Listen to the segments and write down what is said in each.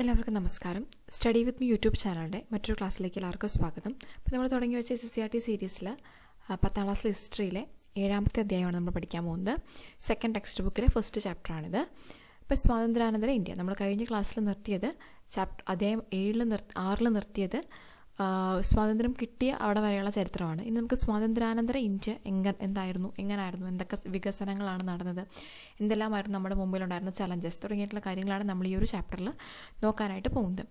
എല്ലാവർക്കും നമസ്കാരം. Study with me YouTube ചാനലിൻ്റെ മറ്റൊരു ക്ലാസ്സിലേക്ക് എല്ലാവർക്കും സ്വാഗതം. അപ്പോൾ നമ്മൾ തുടങ്ങി വെച്ച SSCRT സീരീസിൽ 10ാം ക്ലാസ്സിലെ ഹിസ്റ്ററിയിലെ 7ാമത്തെ അധ്യായമാണ് നമ്മൾ പഠിക്കാൻ പോകുന്നത്. സെക്കൻഡ് ടെക്സ്റ്റ് ബുക്കിലെ ഫസ്റ്റ് ചാപ്റ്ററാണിത്. ഇപ്പോൾ സ്വാതന്ത്ര്യാനന്തര ഇന്ത്യ നമ്മൾ കഴിഞ്ഞ ക്ലാസ്സിൽ നിർത്തിയത് അധ്യായം 6 നിർത്തിയത് സ്വാതന്ത്ര്യം കിട്ടിയ അവിടെ വരെയുള്ള ചരിത്രമാണ്. ഇനി നമുക്ക് സ്വാതന്ത്ര്യാനന്തര ഇന്ത്യ എങ്ങനായിരുന്നു, എന്തൊക്കെ വികസനങ്ങളാണ് നടന്നത്, എന്തെല്ലാമായിരുന്നു നമ്മുടെ മുമ്പിലുണ്ടായിരുന്ന ചലഞ്ചസ് തുടങ്ങിയിട്ടുള്ള കാര്യങ്ങളാണ് നമ്മൾ ഈ ഒരു ചാപ്റ്ററിൽ നോക്കാനായിട്ട് പോകുന്നത്.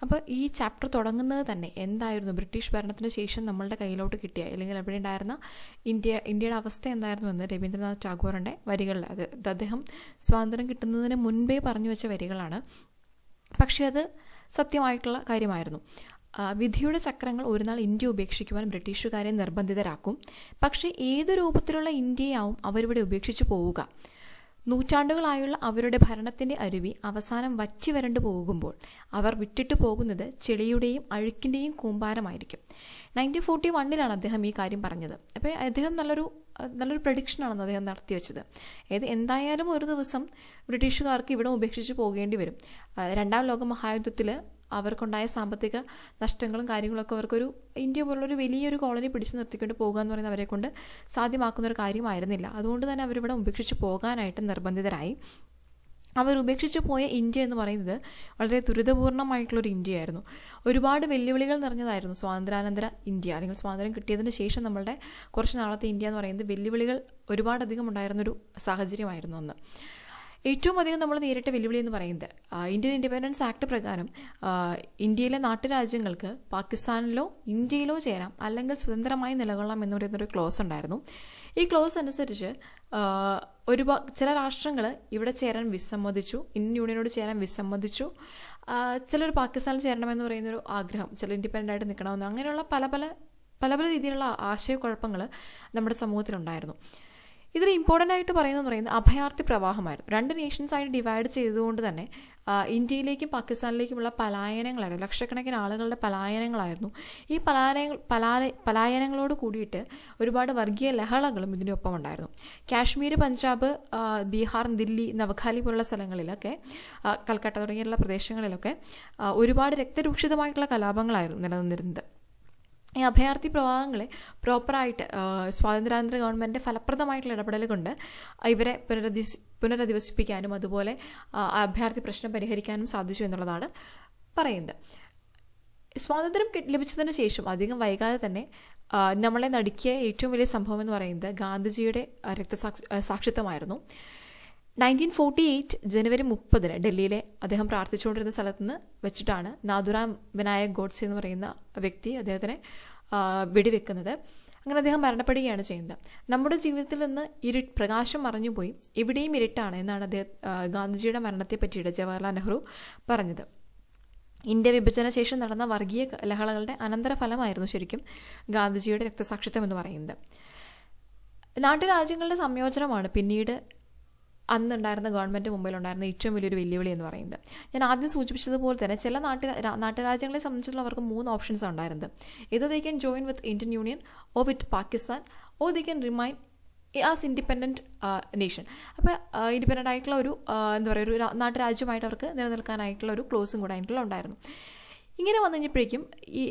അപ്പോൾ ഈ ചാപ്റ്റർ തുടങ്ങുന്നത് തന്നെ എന്തായിരുന്നു, ബ്രിട്ടീഷ് ഭരണത്തിന് ശേഷം നമ്മളുടെ കയ്യിലോട്ട് കിട്ടിയ അല്ലെങ്കിൽ എവിടെ ഉണ്ടായിരുന്ന ഇന്ത്യയുടെ അവസ്ഥ എന്തായിരുന്നു എന്ന് രവീന്ദ്രനാഥ് ടാഗോറിൻ്റെ വരികളിൽ, അദ്ദേഹം സ്വാതന്ത്ര്യം കിട്ടുന്നതിന് മുൻപേ പറഞ്ഞു വെച്ച വരികളാണ്. പക്ഷേ അത് സത്യമായിട്ടുള്ള കാര്യമായിരുന്നു. വിധിയുടെ ചക്രങ്ങൾ ഒരു നാൾ ഇന്ത്യ ഉപേക്ഷിക്കുവാൻ ബ്രിട്ടീഷുകാരെ നിർബന്ധിതരാക്കും. പക്ഷേ ഏതു രൂപത്തിലുള്ള ഇന്ത്യയാവും അവരിവിടെ ഉപേക്ഷിച്ചു പോവുക. നൂറ്റാണ്ടുകളായുള്ള അവരുടെ ഭരണത്തിൻ്റെ അരുവി അവസാനം വറ്റി വരണ്ടു പോകുമ്പോൾ അവർ വിട്ടിട്ട് പോകുന്നത് ചെളിയുടെയും അഴുക്കിൻ്റെയും കൂമ്പാരമായിരിക്കും. 1941 അദ്ദേഹം ഈ കാര്യം പറഞ്ഞത്. അപ്പോൾ അദ്ദേഹം നല്ലൊരു പ്രഡിക്ഷനാണെന്ന് അദ്ദേഹം നടത്തി വെച്ചത്. എന്തായാലും ഒരു ദിവസം ബ്രിട്ടീഷുകാർക്ക് ഇവിടെ ഉപേക്ഷിച്ച് പോകേണ്ടി വരും. 2ാം ലോക മഹായുദ്ധത്തിൽ അവർക്കുണ്ടായ സാമ്പത്തിക നഷ്ടങ്ങളും കാര്യങ്ങളൊക്കെ അവർക്കൊരു ഇന്ത്യ പോലുള്ളൊരു വലിയൊരു കോളനി പിടിച്ചു നിർത്തിക്കൊണ്ട് പോകുക എന്ന് പറയുന്നത് അവരെ കൊണ്ട് സാധ്യമാക്കുന്നൊരു കാര്യമായിരുന്നില്ല. അതുകൊണ്ട് തന്നെ അവരിവിടെ ഉപേക്ഷിച്ച് പോകാനായിട്ട് നിർബന്ധിതരായി. അവർ ഉപേക്ഷിച്ച് പോയ ഇന്ത്യ എന്ന് പറയുന്നത് വളരെ ദുരിതപൂർണമായിട്ടുള്ളൊരു ഇന്ത്യയായിരുന്നു. ഒരുപാട് വെല്ലുവിളികൾ നിറഞ്ഞതായിരുന്നു സ്വാതന്ത്ര്യാനന്തര ഇന്ത്യ, അല്ലെങ്കിൽ സ്വാതന്ത്ര്യം കിട്ടിയതിന് ശേഷം നമ്മളുടെ കുറച്ച് നാളത്തെ ഇന്ത്യ എന്ന് പറയുന്നത് വെല്ലുവിളികൾ ഒരുപാടധികം ഉണ്ടായിരുന്നൊരു സാഹചര്യമായിരുന്നു അന്ന്. ഏറ്റവും അധികം നമ്മൾ നേരിട്ട വെല്ലുവിളി എന്ന് പറയുന്നത് ഇന്ത്യൻ ഇൻഡിപെൻഡൻസ് ആക്ട് പ്രകാരം ഇന്ത്യയിലെ നാട്ടുരാജ്യങ്ങൾക്ക് പാകിസ്ഥാനിലോ ഇന്ത്യയിലോ ചേരാം, അല്ലെങ്കിൽ സ്വതന്ത്രമായി നിലകൊള്ളാം എന്ന് പറയുന്നൊരു ക്ലോസ് ഉണ്ടായിരുന്നു. ഈ ക്ലോസ് അനുസരിച്ച് ചില രാഷ്ട്രങ്ങൾ ഇവിടെ ചേരാൻ വിസമ്മതിച്ചു, ഇന്ത്യൻ യൂണിയനോട് ചേരാൻ വിസമ്മതിച്ചു. ചിലർ പാകിസ്ഥാനിൽ ചേരണമെന്ന് പറയുന്നൊരു ആഗ്രഹം, ചിലർ ഇൻഡിപെൻഡൻ്റ് ആയിട്ട് നിൽക്കണമെന്ന്, അങ്ങനെയുള്ള പല രീതിയിലുള്ള ആശയക്കുഴപ്പങ്ങൾ നമ്മുടെ സമൂഹത്തിലുണ്ടായിരുന്നു. ഇതിൽ ഇമ്പോർട്ടൻ്റ് ആയിട്ട് പറയുന്നത് അഭയാർത്ഥി പ്രവാഹമായിരുന്നു. 2 നേഷൻസായിട്ട് ഡിവൈഡ് ചെയ്തുകൊണ്ട് തന്നെ ഇന്ത്യയിലേക്കും പാകിസ്ഥാനിലേക്കുമുള്ള പലായനങ്ങളായിരുന്നു. ലക്ഷക്കണക്കിന് ആളുകളുടെ പലായനങ്ങളായിരുന്നു. ഈ പലായനങ്ങളോട് കൂടിയിട്ട് ഒരുപാട് വർഗീയ ലഹളകളും ഇതിനൊപ്പം ഉണ്ടായിരുന്നു. കാശ്മീർ, പഞ്ചാബ്, ബീഹാർ, ദില്ലി, നവഖാലി പോലുള്ള സ്ഥലങ്ങളിലൊക്കെ, കൽക്കട്ട തുടങ്ങിയുള്ള പ്രദേശങ്ങളിലൊക്കെ ഒരുപാട് രക്തരൂക്ഷിതമായിട്ടുള്ള കലാപങ്ങളായിരുന്നു നിലനിന്നിരുന്നത്. ഈ അഭയാർത്ഥി പ്രവാഹങ്ങളെ പ്രോപ്പറായിട്ട് സ്വാതന്ത്ര്യാനന്തര ഗവൺമെൻറ് ഫലപ്രദമായിട്ടുള്ള ഇടപെടൽ കൊണ്ട് ഇവരെ പുനരധിവസിപ്പിക്കാനും അതുപോലെ അഭയാർത്ഥി പ്രശ്നം പരിഹരിക്കാനും സാധിച്ചു എന്നുള്ളതാണ് പറയുന്നത്. സ്വാതന്ത്ര്യം ലഭിച്ചതിന് ശേഷം അധികം വൈകാതെ തന്നെ നമ്മളെ നടുക്കിയ ഏറ്റവും വലിയ സംഭവം എന്ന് പറയുന്നത് ഗാന്ധിജിയുടെ രക്തസാക്ഷിത്വമായിരുന്നു. 1948 ജനുവരി 30 ഡൽഹിയിലെ അദ്ദേഹം പ്രാർത്ഥിച്ചുകൊണ്ടിരുന്ന സ്ഥലത്ത് നിന്ന് വെച്ചിട്ടാണ് നാഥുറാം വിനായക് ഗോഡ്സെ എന്ന് പറയുന്ന വ്യക്തി അദ്ദേഹത്തിനെ വെടിവെക്കുന്നത്. അങ്ങനെ അദ്ദേഹം മരണപ്പെടുകയാണ് ചെയ്യുന്നത്. നമ്മുടെ ജീവിതത്തിൽ നിന്ന് പ്രകാശം മറഞ്ഞുപോയി, എവിടെയും ഇരുട്ടാണ് എന്നാണ് ഗാന്ധിജിയുടെ മരണത്തെ പറ്റിയിട്ട് ജവഹർലാൽ നെഹ്റു പറഞ്ഞത്. ഇന്ത്യ വിഭജന ശേഷം നടന്ന വർഗീയ ലഹളകളുടെ അനന്തരഫലമായിരുന്നു ശരിക്കും ഗാന്ധിജിയുടെ രക്തസാക്ഷിത്വം എന്ന് പറയുന്നത്. നാട്ടുരാജ്യങ്ങളുടെ സംയോജനമാണ് പിന്നീട് അന്നുണ്ടായിരുന്ന ഗവൺമെൻറ് മുമ്പിലുണ്ടായിരുന്ന ഏറ്റവും വലിയൊരു വെല്ലുവിളി എന്ന് പറയുന്നത്. ഞാൻ ആദ്യം സൂചിപ്പിച്ചതുപോലെ തന്നെ ചില നാട്ടുരാജ്യങ്ങളെ സംബന്ധിച്ചുള്ള അവർക്ക് 3 ഓപ്ഷൻസ് ഉണ്ടായിരുന്നത്. They can join with Indian union or with Pakistan, or they can remain as independent nation. അപ്പോൾ ഇൻഡിപെൻഡൻ്റ് ആയിട്ടുള്ള ഒരു ഒരു നാട്ടുരാജ്യമായിട്ട് അവർക്ക് നിലനിൽക്കാനായിട്ടുള്ള ഒരു ക്ലോസും കൂടെ ആയിട്ടുള്ള ഉണ്ടായിരുന്നു. ഇങ്ങനെ വന്നു കഴിഞ്ഞപ്പോഴേക്കും ഈ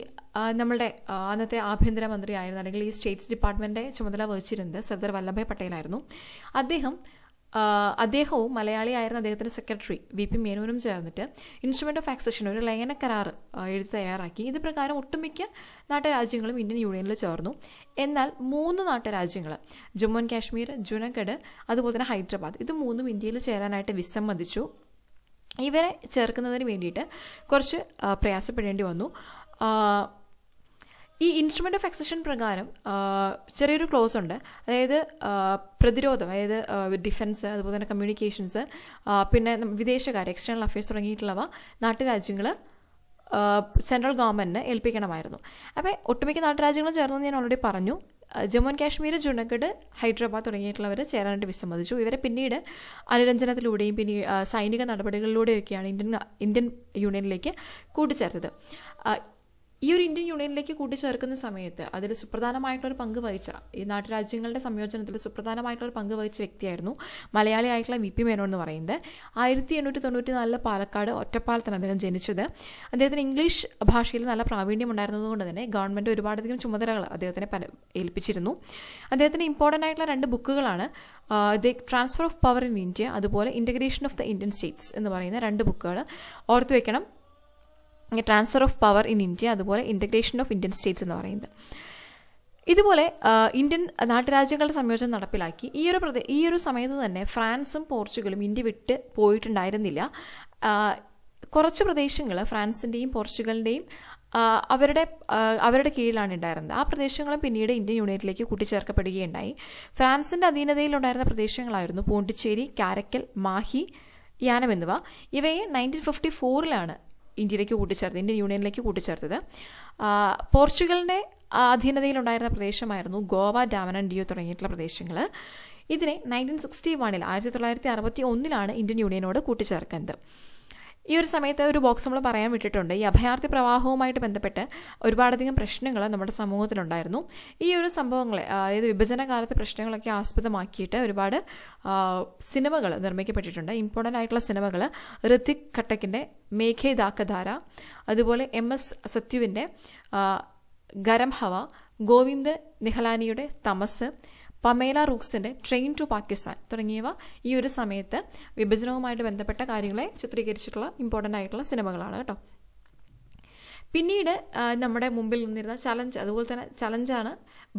നമ്മളുടെ അന്നത്തെ ആഭ്യന്തരമന്ത്രി ആയിരുന്നു, അല്ലെങ്കിൽ ഈ സ്റ്റേറ്റ്സ് ഡിപ്പാർട്ട്മെൻറ്റിൻ്റെ ചുമതല വഹിച്ചിരുന്നത് സർദാർ വല്ലഭായ് പട്ടേലായിരുന്നു. അദ്ദേഹവും മലയാളിയായിരുന്ന അദ്ദേഹത്തിൻ്റെ സെക്രട്ടറി VP മേനോനും ചേർന്നിട്ട് ഇൻസ്ട്രുമെൻ്റ് ഓഫ് ആക്സഷൻ, ഒരു ലയന കരാർ എഴുതി തയ്യാറാക്കി. ഇത് പ്രകാരം ഒട്ടുമിക്ക നാട്ടുരാജ്യങ്ങളും ഇന്ത്യൻ യൂണിയനിൽ ചേർന്നു. എന്നാൽ 3 നാട്ടുരാജ്യങ്ങൾ, ജമ്മു ആൻഡ് കാശ്മീർ, ജുനഗഡ്, അതുപോലെ തന്നെ ഹൈദരാബാദ്, ഇത് 3ഉം ഇന്ത്യയിൽ ചേരാനായിട്ട് വിസമ്മതിച്ചു. ഇവരെ ചേർക്കുന്നതിന് വേണ്ടിയിട്ട് കുറച്ച് പ്രയാസപ്പെടേണ്ടി വന്നു. ഈ ഇൻസ്ട്രുമെൻ്റ് ഓഫ് ആക്സഷൻ പ്രകാരം ചെറിയൊരു ക്ലോസ് ഉണ്ട്. അതായത് പ്രതിരോധം, അതായത് ഡിഫൻസ്, അതുപോലെ തന്നെ കമ്മ്യൂണിക്കേഷൻസ്, പിന്നെ വിദേശകാര്യ, എക്സ്റ്റേണൽ അഫയേഴ്സ് തുടങ്ങിയിട്ടുള്ളവ നാട്ടുരാജ്യങ്ങൾ സെൻട്രൽ ഗവൺമെൻറ്റിന് ഏൽപ്പിക്കണമായിരുന്നു. അപ്പോൾ ഒട്ടുമിക്ക നാട്ടുരാജ്യങ്ങളും ചേർന്നു ഞാൻ ഓൾറെഡി പറഞ്ഞു. ജമ്മു ആൻഡ് കാശ്മീർ, ജുനഗഡ്, ഹൈദരാബാദ് തുടങ്ങിയിട്ടുള്ളവർ ചേരാനായിട്ട് വിസമ്മതിച്ചു. ഇവരെ പിന്നീട് അനുരഞ്ജനത്തിലൂടെയും പിന്നെ സൈനിക നടപടികളിലൂടെയൊക്കെയാണ് ഇന്ത്യൻ യൂണിയനിലേക്ക് കൂട്ടിച്ചേർത്തത്. ഈ ഒരു ഇന്ത്യൻ യൂണിയനിലേക്ക് കൂട്ടിച്ചേർക്കുന്ന സമയത്ത് അതിൽ സുപ്രധാനമായിട്ടുള്ളൊരു പങ്ക് വഹിച്ച ഈ നാട്ടുരാജ്യങ്ങളുടെ സംയോജനത്തിൽ സുപ്രധാനമായിട്ടുള്ളൊരു പങ്ക് വഹിച്ച വ്യക്തിയായിരുന്നു മലയാളിയായിട്ടുള്ള വി പി മേനോൻ എന്ന് പറയുന്നത്. 1894 പാലക്കാട് ഒറ്റപ്പാലത്താണ് അദ്ദേഹം ജനിച്ചത്. അദ്ദേഹത്തിന് ഇംഗ്ലീഷ് ഭാഷയിൽ നല്ല പ്രാവീണ്യം ഉണ്ടായിരുന്നതുകൊണ്ട് തന്നെ ഗവൺമെൻറ് ഒരുപാടധികം ചുമതലകൾ അദ്ദേഹത്തിനെ ഏൽപ്പിച്ചിരുന്നു. അദ്ദേഹത്തിന് ഇമ്പോർട്ടൻ്റ് ആയിട്ടുള്ള 2 ബുക്കുകളാണ് the transfer of power in India, അതുപോലെ integration of the Indian states എന്ന് പറയുന്ന 2 ബുക്കുകൾ ഓർത്തു വെക്കണം. Transfer of power in India, അതുപോലെ ഇൻ്റഗ്രേഷൻ ഓഫ് ഇന്ത്യൻ സ്റ്റേറ്റ്സ് എന്ന് പറയുന്നത്. ഇതുപോലെ ഇന്ത്യൻ നാട്ടുരാജ്യങ്ങളുടെ സംയോജനം നടപ്പിലാക്കി. ഈ ഒരു സമയത്ത് തന്നെ ഫ്രാൻസും പോർച്ചുഗലും ഇന്ത്യ വിട്ട് പോയിട്ടുണ്ടായിരുന്നില്ല. കുറച്ച് പ്രദേശങ്ങൾ ഫ്രാൻസിൻ്റെയും പോർച്ചുഗലിൻ്റെയും അവരുടെ കീഴിലാണ് ഉണ്ടായിരുന്നത്. ആ പ്രദേശങ്ങളും പിന്നീട് ഇന്ത്യൻ യൂണിയനിലേക്ക് കൂട്ടിച്ചേർക്കപ്പെടുകയുണ്ടായി. ഫ്രാൻസിൻ്റെ അധീനതയിലുണ്ടായിരുന്ന പ്രദേശങ്ങളായിരുന്നു പോണ്ടിച്ചേരി, കാരക്കൽ, മാഹി, യാനം എന്നിവ. ഇവയെ 1954 ഇന്ത്യയിലേക്ക് കൂട്ടിച്ചേർത്തത്, ഇന്ത്യൻ യൂണിയനിലേക്ക് കൂട്ടിച്ചേർത്തത്. പോർച്ചുഗലിൻ്റെ അധീനതയിലുണ്ടായിരുന്ന പ്രദേശമായിരുന്നു ഗോവ, ഡാമൻ ആൻഡ് ഡിയു തുടങ്ങിയിട്ടുള്ള പ്രദേശങ്ങൾ. ഇതിനെ 1961 1961 ഇന്ത്യൻ യൂണിയനോട് കൂട്ടിച്ചേർക്കുന്നത്. ഈ ഒരു സമയത്ത് ഒരു ബോക്സ് നമ്മൾ പറയാൻ വിട്ടിട്ടുണ്ട്. ഈ അഭയാർത്ഥി പ്രവാഹവുമായിട്ട് ബന്ധപ്പെട്ട് ഒരുപാടധികം പ്രശ്നങ്ങൾ നമ്മുടെ സമൂഹത്തിലുണ്ടായിരുന്നു. ഈ ഒരു സംഭവങ്ങളെ, അതായത് വിഭജന കാലത്തെ പ്രശ്നങ്ങളൊക്കെ ആസ്പദമാക്കിയിട്ട് ഒരുപാട് സിനിമകൾ നിർമ്മിക്കപ്പെട്ടിട്ടുണ്ട്. ഇമ്പോർട്ടൻ്റ് ആയിട്ടുള്ള സിനിമകൾ ഋതിക് ഘട്ടക്കിൻ്റെ മേഘേ ദാക്കധാര, അതുപോലെ MS സത്യുവിൻ്റെ ഗരം ഹവ, ഗോവിന്ദ് നിഹലാനിയുടെ തമസ്, പമേല റൂക്സിൻ്റെ ട്രെയിൻ ടു പാകിസ്ഥാൻ തുടങ്ങിയവ ഈ ഒരു സമയത്ത് വിഭജനവുമായിട്ട് ബന്ധപ്പെട്ട കാര്യങ്ങളെ ചിത്രീകരിച്ചിട്ടുള്ള ഇമ്പോർട്ടൻ്റ് ആയിട്ടുള്ള സിനിമകളാണ് കേട്ടോ. പിന്നീട് നമ്മുടെ മുമ്പിൽ നിന്നിരുന്ന ചലഞ്ച്, അതുപോലെ തന്നെ ചലഞ്ചാണ്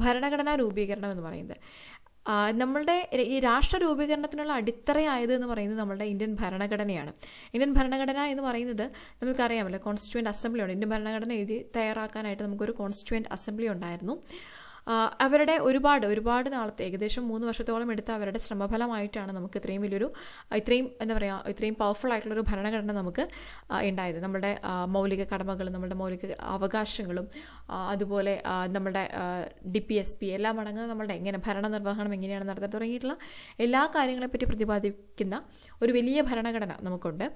ഭരണഘടനാ രൂപീകരണം എന്ന് പറയുന്നത്. നമ്മളുടെ ഈ രാഷ്ട്ര രൂപീകരണത്തിനുള്ള അടിത്തറയായത് എന്ന് പറയുന്നത് നമ്മളുടെ ഇന്ത്യൻ ഭരണഘടനയാണ്. ഇന്ത്യൻ ഭരണഘടന എന്ന് പറയുന്നത് നമുക്കറിയാമല്ലോ, കോൺസ്റ്റിറ്റ്യൂവൻ്റ് അസംബ്ലി ഉണ്ട്. ഇന്ത്യൻ ഭരണഘടന എഴുതി തയ്യാറാക്കാനായിട്ട് നമുക്കൊരു കോൺസ്റ്റിറ്റ്യൂവൻ്റ് അസംബ്ലി ഉണ്ടായിരുന്നു. അവരുടെ ഒരുപാട് നാളത്തെ, ഏകദേശം 3 വർഷത്തോളം എടുത്ത അവരുടെ ശ്രമഫലമായിട്ടാണ് നമുക്ക് ഇത്രയും പവർഫുൾ ആയിട്ടുള്ളൊരു ഭരണഘടന നമുക്ക് ഉണ്ടായത്. നമ്മുടെ മൗലിക കടമകളും നമ്മുടെ മൗലിക അവകാശങ്ങളും അതുപോലെ നമ്മുടെ DPSP എല്ലാം അടങ്ങുന്ന നമ്മളുടെ ഭരണനിർവഹണം എങ്ങനെയാണ് നടത്താൻ തുടങ്ങിയിട്ടുള്ള എല്ലാ കാര്യങ്ങളെപ്പറ്റി പ്രതിപാദിക്കുന്ന ഒരു വലിയ ഭരണഘടന നമുക്കുണ്ട്.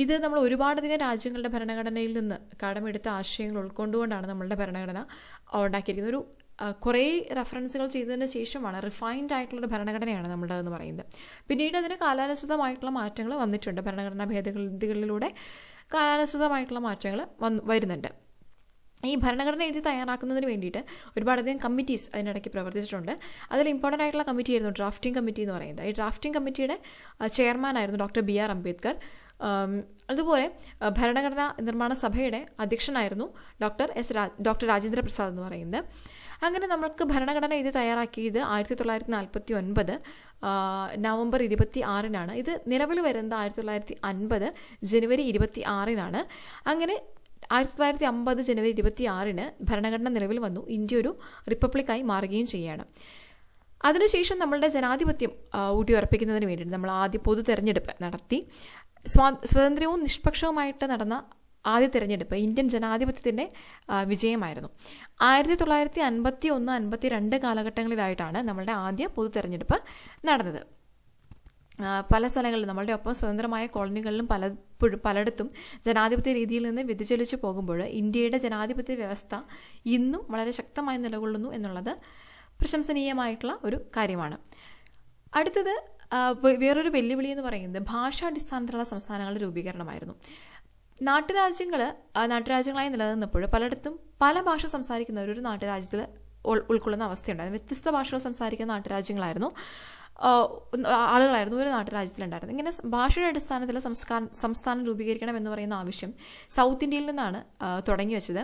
ഇത് നമ്മൾ ഒരുപാടധികം രാജ്യങ്ങളുടെ ഭരണഘടനയിൽ നിന്ന് കടമെടുത്ത ആശയങ്ങൾ ഉൾക്കൊണ്ടുകൊണ്ടാണ് നമ്മളുടെ ഭരണഘടന ഉണ്ടാക്കിയിരിക്കുന്നത്. ഒരു കുറേ റെഫറൻസുകൾ ചെയ്തതിന് ശേഷമാണ് റിഫൈൻഡ് ആയിട്ടുള്ളൊരു ഭരണഘടനയാണ് നമ്മളുടെ എന്ന് പറയുന്നത്. പിന്നീട് അതിന് കാലാനുസൃതമായിട്ടുള്ള മാറ്റങ്ങൾ വന്നിട്ടുണ്ട്. ഭരണഘടനാ ഭേദഗതികളിലൂടെ കാലാനുസൃതമായിട്ടുള്ള മാറ്റങ്ങൾ വരുന്നുണ്ട്. ഈ ഭരണഘടന എഴുതി തയ്യാറാക്കുന്നതിന് വേണ്ടിയിട്ട് ഒരുപാടധികം കമ്മിറ്റീസ് അതിനിടയ്ക്ക് പ്രവർത്തിച്ചിട്ടുണ്ട്. അതിൽ ഇമ്പോർട്ടൻ്റ് ആയിട്ടുള്ള കമ്മിറ്റി ആയിരുന്നു ഡ്രാഫ്റ്റിംഗ് കമ്മിറ്റി എന്ന് പറയുന്നത്. ഈ ഡ്രാഫ്റ്റിംഗ് കമ്മിറ്റിയുടെ ചെയർമാനായിരുന്നു ഡോക്ടർ BR അംബേദ്കർ. അതുപോലെ ഭരണഘടനാ നിർമ്മാണ സഭയുടെ അധ്യക്ഷനായിരുന്നു ഡോക്ടർ രാജേന്ദ്ര പ്രസാദ് എന്ന് പറയുന്നത്. അങ്ങനെ നമ്മൾക്ക് ഭരണഘടന ഇത് തയ്യാറാക്കിയത് 1949 നവംബർ 26 ഇത് നിലവിൽ വരുന്നത് 1950 ജനുവരി 26 അങ്ങനെ 1950 ജനുവരി 26 ഭരണഘടന നിലവിൽ വന്നു. ഇന്ത്യ ഒരു റിപ്പബ്ലിക്കായി മാറുകയും ചെയ്യുകയാണ്. അതിനുശേഷം നമ്മളുടെ ജനാധിപത്യം ഊട്ടിയുറപ്പിക്കുന്നതിന് വേണ്ടിയിട്ട് നമ്മൾ ആദ്യ പൊതു തെരഞ്ഞെടുപ്പ് നടത്തി. സ്വതന്ത്രവും നിഷ്പക്ഷവുമായിട്ട് നടന്ന ആദ്യ തെരഞ്ഞെടുപ്പ് ഇന്ത്യൻ ജനാധിപത്യത്തിൻ്റെ വിജയമായിരുന്നു. 1951-52 കാലഘട്ടങ്ങളിലായിട്ടാണ് നമ്മളുടെ ആദ്യ പൊതു തെരഞ്ഞെടുപ്പ് നടന്നത്. പല സ്ഥലങ്ങളിലും നമ്മളുടെ ഒപ്പം സ്വതന്ത്രമായ കോളനികളിലും പലയിടത്തും ജനാധിപത്യ രീതിയിൽ നിന്ന് വ്യതിചലിച്ചു പോകുമ്പോൾ ഇന്ത്യയുടെ ജനാധിപത്യ വ്യവസ്ഥ ഇന്നും വളരെ ശക്തമായി നിലകൊള്ളുന്നു എന്നുള്ളത് പ്രശംസനീയമായിട്ടുള്ള ഒരു കാര്യമാണ്. അടുത്തത് വേറൊരു വെല്ലുവിളി എന്ന് പറയുന്നത് ഭാഷാടിസ്ഥാനത്തിലുള്ള സംസ്ഥാനങ്ങളുടെ രൂപീകരണമായിരുന്നു. നാട്ടുരാജ്യങ്ങളായി നിലനിന്നപ്പോൾ പലയിടത്തും പല ഭാഷ സംസാരിക്കുന്നവർ ഒരു നാട്ടുരാജ്യത്തിൽ ഉൾക്കൊള്ളുന്ന അവസ്ഥയുണ്ടായിരുന്നു. വ്യത്യസ്ത ഭാഷകൾ സംസാരിക്കുന്ന നാട്ടുരാജ്യങ്ങളായിരുന്നു ആളുകളായിരുന്നു ഒരു നാട്ടുരാജ്യത്തിലുണ്ടായിരുന്നത്. ഇങ്ങനെ ഭാഷയുടെ അടിസ്ഥാനത്തിൽ സംസ്ഥാനം രൂപീകരിക്കണം എന്ന് പറയുന്ന ആവശ്യം സൗത്ത് ഇന്ത്യയിൽ നിന്നാണ് തുടങ്ങി വെച്ചത്.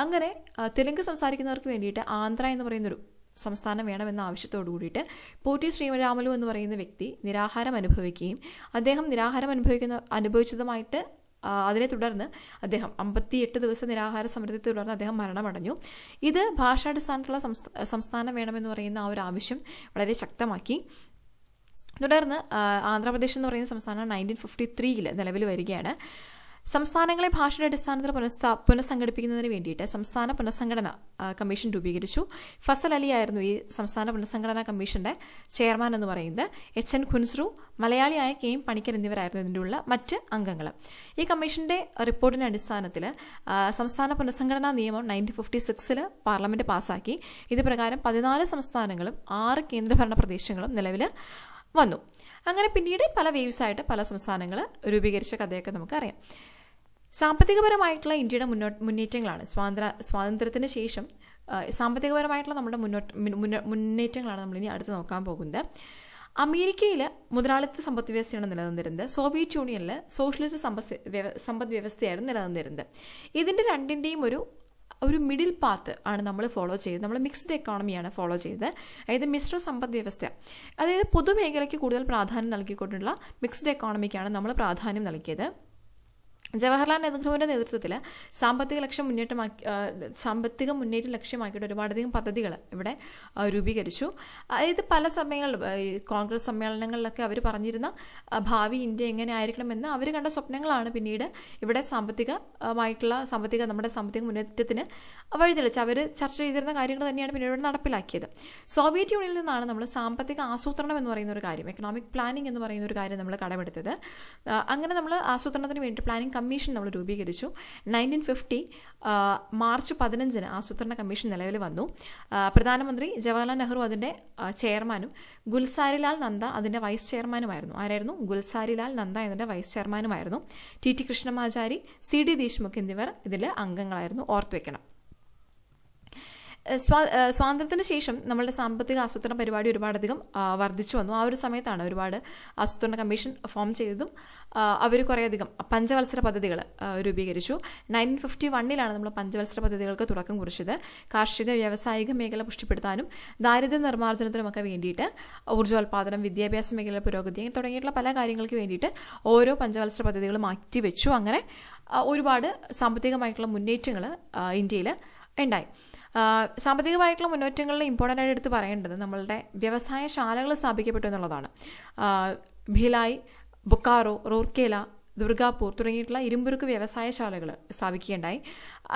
അങ്ങനെ തെലുങ്ക് സംസാരിക്കുന്നവർക്ക് വേണ്ടിയിട്ട് ആന്ധ്ര എന്ന് പറയുന്നൊരു സംസ്ഥാനം വേണമെന്ന ആവശ്യത്തോടു കൂടിയിട്ട് പോറ്റി ശ്രീരാമലു എന്ന് പറയുന്ന വ്യക്തി നിരാഹാരം അനുഭവിക്കുകയും അദ്ദേഹം നിരാഹാരം അനുഭവിച്ചതുമായിട്ട് അതിനെ തുടർന്ന് അദ്ദേഹം 58 ദിവസം നിരാഹാര സമരത്തെ തുടർന്ന് അദ്ദേഹം മരണമടഞ്ഞു. ഇത് ഭാഷാടിസ്ഥാനത്തിലുള്ള സംസ്ഥാനം വേണമെന്ന് പറയുന്ന ആ ഒരു ആവശ്യം വളരെ ശക്തമാക്കി. തുടർന്ന് ആന്ധ്രാപ്രദേശ് എന്ന് പറയുന്ന സംസ്ഥാനം 1953 നിലവിൽ വരികയാണ്. സംസ്ഥാനങ്ങളെ ഭാഷയുടെ അടിസ്ഥാനത്തിൽ പുനഃസംഘടിപ്പിക്കുന്നതിന് വേണ്ടിയിട്ട് സംസ്ഥാന പുനഃസംഘടന കമ്മീഷൻ രൂപീകരിച്ചു. ഫസൽ അലി ആയിരുന്നു ഈ സംസ്ഥാന പുനഃസംഘടനാ കമ്മീഷന്റെ ചെയർമാൻ എന്ന് പറയുന്നത്. എച്ച് എൻ ഖുൻസ്രു, മലയാളിയായ കെ എം പണിക്കർ എന്നിവരായിരുന്നു ഇതിൻ്റെ ഉള്ള മറ്റ് അംഗങ്ങൾ. ഈ കമ്മീഷന്റെ റിപ്പോർട്ടിന്റെ അടിസ്ഥാനത്തിൽ സംസ്ഥാന പുനഃസംഘടനാ നിയമം 1956 പാർലമെന്റ് പാസാക്കി. ഇത് പ്രകാരം 14 സംസ്ഥാനങ്ങളും 6 കേന്ദ്രഭരണ പ്രദേശങ്ങളും നിലവിൽ വന്നു. അങ്ങനെ പിന്നീട് പല വേവ്സായിട്ട് പല സംസ്ഥാനങ്ങൾ രൂപീകരിച്ച കഥയൊക്കെ നമുക്കറിയാം. സാമ്പത്തികപരമായിട്ടുള്ള ഇന്ത്യയുടെ മുന്നേറ്റങ്ങളാണ് സ്വാതന്ത്ര്യത്തിന് ശേഷം സാമ്പത്തികപരമായിട്ടുള്ള നമ്മുടെ മുന്നേറ്റങ്ങളാണ് നമ്മളിനി അടുത്ത് നോക്കാൻ പോകുന്നത്. അമേരിക്കയിൽ മുതലാളിത്ത സമ്പദ് വ്യവസ്ഥയാണ് നിലനിന്നിരുന്നത്. സോവിയറ്റ് യൂണിയനിൽ സോഷ്യലിസ്റ്റ് സമ്പദ് വ്യവസ്ഥയായിരുന്നു നിലനിന്നിരുന്നത്. ഇതിൻ്റെ രണ്ടിൻ്റെയും ഒരു മിഡിൽ പാത്ത് ആണ് നമ്മൾ ഫോളോ ചെയ്തത്. നമ്മൾ മിക്സ്ഡ് എക്കോണമിയാണ് ഫോളോ ചെയ്തത്. അതായത് മിശ്ര സമ്പദ് വ്യവസ്ഥ, അതായത് പൊതുമേഖലയ്ക്ക് കൂടുതൽ പ്രാധാന്യം നൽകിക്കൊണ്ടുള്ള മിക്സ്ഡ് എക്കോണമിക്കാണ് നമ്മൾ പ്രാധാന്യം നൽകിയത്. ജവഹർലാൽ നെഹ്റുവിൻ്റെ നേതൃത്വത്തിൽ സാമ്പത്തിക മുന്നേറ്റം ലക്ഷ്യമാക്കിയിട്ട് ഒരുപാടധികം പദ്ധതികൾ ഇവിടെ രൂപീകരിച്ചു. അതായത് പല സമയങ്ങളിലും കോൺഗ്രസ് സമ്മേളനങ്ങളിലൊക്കെ അവർ പറഞ്ഞിരുന്ന ഭാവി ഇന്ത്യ എങ്ങനെ ആയിരിക്കണമെന്ന് അവർ കണ്ട സ്വപ്നങ്ങളാണ് പിന്നീട് ഇവിടെ നമ്മുടെ സാമ്പത്തിക മുന്നേറ്റത്തിന് വഴിതെളിച്ച് അവർ ചർച്ച ചെയ്തിരുന്ന കാര്യങ്ങൾ തന്നെയാണ് പിന്നീട് ഇവിടെ നടപ്പിലാക്കിയത്. സോവിയറ്റ് യൂണിയനിൽ നിന്നാണ് നമ്മൾ സാമ്പത്തിക ആസൂത്രണം എന്ന് പറയുന്ന ഒരു കാര്യം, എക്കണോമിക് പ്ലാനിംഗ് എന്ന് പറയുന്ന ഒരു കാര്യം നമ്മൾ കടമെടുത്തത്. അങ്ങനെ നമ്മൾ ആസൂത്രണത്തിന് വേണ്ടി പ്ലാനിംഗ് കമ്മീഷൻ നമ്മൾ രൂപീകരിച്ചു. 1950 മാർച്ച് 15 ആസൂത്രണ കമ്മീഷൻ നിലവിൽ വന്നു. പ്രധാനമന്ത്രി ജവഹർലാൽ നെഹ്റു അതിൻ്റെ ചെയർമാനും ഗുൽസാരിലാൽ നന്ദ അതിൻ്റെ വൈസ് ചെയർമാനുമായിരുന്നു. ആരായിരുന്നു? ഗുൽസാരിലാൽ നന്ദ ഇതിൻ്റെ വൈസ് ചെയർമാനുമായിരുന്നു. ടി കൃഷ്ണമാചാരി, CD ദേശ്മുഖ് എന്നിവർ ഇതിൽ അംഗങ്ങളായിരുന്നു. ഓർത്തുവെക്കണം. സ്വാതന്ത്ര്യത്തിന് ശേഷം നമ്മളുടെ സാമ്പത്തിക ആസൂത്രണ പരിപാടി ഒരുപാടധികം വർദ്ധിച്ചു വന്നു. ആ ഒരു സമയത്താണ് ഒരുപാട് ആസൂത്രണ കമ്മീഷൻ ഫോം ചെയ്തതും അവർ കുറേയധികം പഞ്ചവത്സര പദ്ധതികൾ രൂപീകരിച്ചു. 1951 നമ്മൾ പഞ്ചവത്സര പദ്ധതികൾക്ക് തുടക്കം കുറിച്ചത്. കാർഷിക വ്യാവസായിക മേഖല പുഷ്ടിപ്പെടുത്താനും ദാരിദ്ര്യ നിർമ്മാർജ്ജനത്തിനുമൊക്കെ വേണ്ടിയിട്ട് ഊർജ്ജോൽപാദനം, വിദ്യാഭ്യാസ മേഖല പുരോഗതി അങ്ങനെ തുടങ്ങിയിട്ടുള്ള പല കാര്യങ്ങൾക്ക് വേണ്ടിയിട്ട് ഓരോ പഞ്ചവത്സര പദ്ധതികൾ മാറ്റിവെച്ചു. അങ്ങനെ ഒരുപാട് സാമ്പത്തികമായിട്ടുള്ള മുന്നേറ്റങ്ങൾ ഇന്ത്യയിൽ ഉണ്ടായി. സാമ്പത്തികമായിട്ടുള്ള മുന്നേറ്റങ്ങളിൽ ഇമ്പോർട്ടൻ്റ് ആയിട്ട് എടുത്ത് പറയേണ്ടത് നമ്മളുടെ വ്യവസായശാലകൾ സ്ഥാപിക്കപ്പെട്ടു എന്നുള്ളതാണ്. ഭിലായ്, ബൊക്കാറോ, റൂർക്കേല, ദുർഗാപൂർ തുടങ്ങിയിട്ടുള്ള ഇരുമ്പുരുക്ക് വ്യവസായശാലകൾ സ്ഥാപിക്കുകയുണ്ടായി.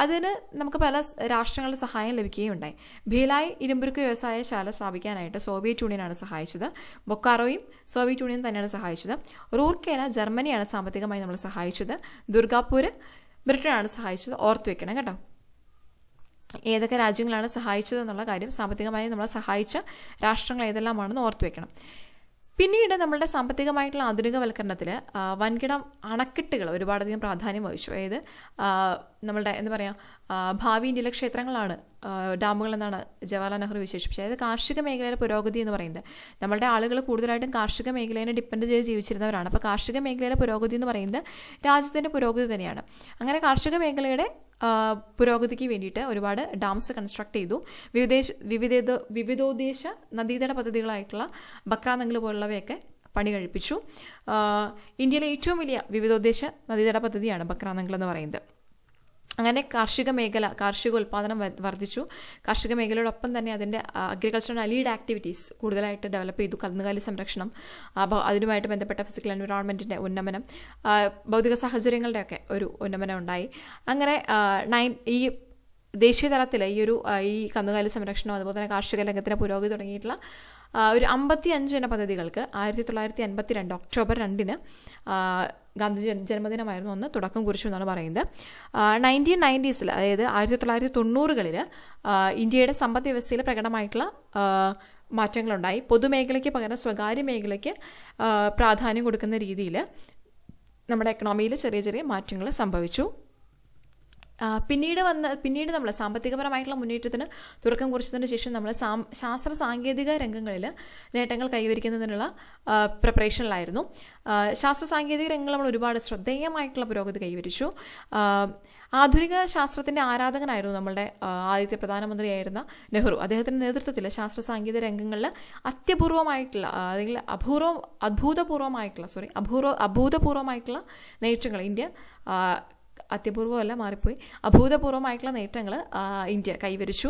അതിന് നമുക്ക് പല രാഷ്ട്രങ്ങളുടെ സഹായം ലഭിക്കുകയുണ്ടായി. ഭിലായ് ഇരുമ്പുരുക്ക് വ്യവസായശാല സ്ഥാപിക്കാനായിട്ട് സോവിയറ്റ് യൂണിയനാണ് സഹായിച്ചത്. ബൊക്കാറോയും സോവിയറ്റ് യൂണിയൻ തന്നെയാണ് സഹായിച്ചത്. റൂർക്കേല ജർമ്മനിയാണ് സാമ്പത്തികമായി നമ്മളെ സഹായിച്ചത്. ദുർഗാപൂർ ബ്രിട്ടനാണ് സഹായിച്ചത്. ഓർത്തു വെക്കണം കേട്ടോ. ഏതൊക്കെ രാജ്യങ്ങളാണ് സഹായിച്ചതെന്നുള്ള കാര്യം, സാമ്പത്തികമായി നമ്മളെ സഹായിച്ച രാഷ്ട്രങ്ങൾ ഏതെല്ലാമാണെന്ന് ഓർത്തു വെക്കണം. പിന്നീട് നമ്മളുടെ സാമ്പത്തികമായിട്ടുള്ള ആധുനികവൽക്കരണത്തിൽ വൻകിട അണക്കെട്ടുകൾ ഒരുപാടധികം പ്രാധാന്യം വഹിച്ചു. അതായത് നമ്മളുടെ എന്താ പറയുക, ഭാവി ഇന്ത്യയിലെ ക്ഷേത്രങ്ങളാണ് ഡാമുകൾ എന്നാണ് ജവഹർലാൽ നെഹ്റു വിശേഷിപ്പിച്ചത്. അതായത് കാർഷിക മേഖലയിലെ പുരോഗതി എന്ന് പറയുന്നത്, നമ്മളുടെ ആളുകൾ കൂടുതലായിട്ടും കാർഷിക മേഖലയെ ഡിപ്പെൻഡ് ചെയ്ത് ജീവിച്ചിരുന്നവരാണ്. അപ്പോൾ കാർഷിക മേഖലയിലെ പുരോഗതി എന്ന് പറയുന്നത് രാജ്യത്തിൻ്റെ പുരോഗതി തന്നെയാണ്. അങ്ങനെ കാർഷിക മേഖലയുടെ പുരോഗതിക്ക് വേണ്ടിയിട്ട് ഒരുപാട് ഡാംസ് കൺസ്ട്രക്ട് ചെയ്തു. വിവിധോദ്ദേശ നദീതട പദ്ധതികളായിട്ടുള്ള ബക്രാനങ്കൽ പോലുള്ളവയൊക്കെ പണി കഴിപ്പിച്ചു. ഇന്ത്യയിലെ ഏറ്റവും വലിയ വിവിധോദ്ദേശ നദീതട പദ്ധതിയാണ് ബക്രാനങ്കൽ എന്ന് പറയുന്നത്. അങ്ങനെ കാർഷിക ഉൽപ്പാദനം വർദ്ധിച്ചു. കാർഷിക മേഖലയോടൊപ്പം തന്നെ അതിൻ്റെ അഗ്രികൾച്ചറൽ അലീഡ് ആക്ടിവിറ്റീസ് കൂടുതലായിട്ട് ഡെവലപ്പ് ചെയ്തു. കന്നുകാലി സംരക്ഷണം, അതിനുമായിട്ട് ബന്ധപ്പെട്ട ഫിസിക്കൽ എൻവിറോൺമെൻറ്റിൻ്റെ ഉന്നമനം, ഭൗതിക സാഹചര്യങ്ങളുടെയൊക്കെ ഒരു ഉന്നമനം ഉണ്ടായി. അങ്ങനെ ഈ ദേശീയ തലത്തിൽ ഈ കന്നുകാലി സംരക്ഷണം അതുപോലെ തന്നെ കാർഷിക രംഗത്തിൻ്റെ പുരോഗതി തുടങ്ങിയിട്ടുള്ള ഒരു 55 പദ്ധതികൾക്ക് 1952 ഒക്ടോബർ 2 ഗാന്ധി ജന്മദിനമായിരുന്നു അന്ന് തുടക്കം കുറിച്ചു എന്നാണ് പറയുന്നത്. 1990s അതായത് 1990കളിൽ ഇന്ത്യയുടെ സമ്പദ് വ്യവസ്ഥയിൽ പ്രകടമായിട്ടുള്ള മാറ്റങ്ങളുണ്ടായി. പൊതുമേഖലയ്ക്ക് പകരം സ്വകാര്യ മേഖലയ്ക്ക് പ്രാധാന്യം കൊടുക്കുന്ന രീതിയിൽ നമ്മുടെ എക്കണോമിയിൽ ചെറിയ ചെറിയ മാറ്റങ്ങൾ സംഭവിച്ചു. പിന്നീട് നമ്മൾ സാമ്പത്തികപരമായിട്ടുള്ള മുന്നേറ്റത്തിന് തുടക്കം കുറിച്ചതിന് ശേഷം നമ്മൾ ശാസ്ത്ര സാങ്കേതിക രംഗങ്ങളിൽ നേട്ടങ്ങൾ കൈവരിക്കുന്നതിനുള്ള പ്രിപ്പറേഷനിലായിരുന്നു. ശാസ്ത്ര സാങ്കേതിക രംഗങ്ങൾ നമ്മൾ ഒരുപാട് ശ്രദ്ധേയമായിട്ടുള്ള പുരോഗതി കൈവരിച്ചു. ആധുനിക ശാസ്ത്രത്തിൻ്റെ ആരാധകനായിരുന്നു നമ്മളുടെ ആദ്യത്തെ പ്രധാനമന്ത്രിയായിരുന്ന നെഹ്റു. അദ്ദേഹത്തിൻ്റെ നേതൃത്വത്തിൽ ശാസ്ത്ര സാങ്കേതിക രംഗങ്ങളിൽ അത്യപൂർവമായിട്ടുള്ള അല്ലെങ്കിൽ അഭൂതപൂർവമായിട്ടുള്ള നേട്ടങ്ങൾ ഇന്ത്യ അത്യപൂർവമല്ല, മാറിപ്പോയി, അഭൂതപൂർവമായിട്ടുള്ള നേട്ടങ്ങൾ ഇന്ത്യ കൈവരിച്ചു.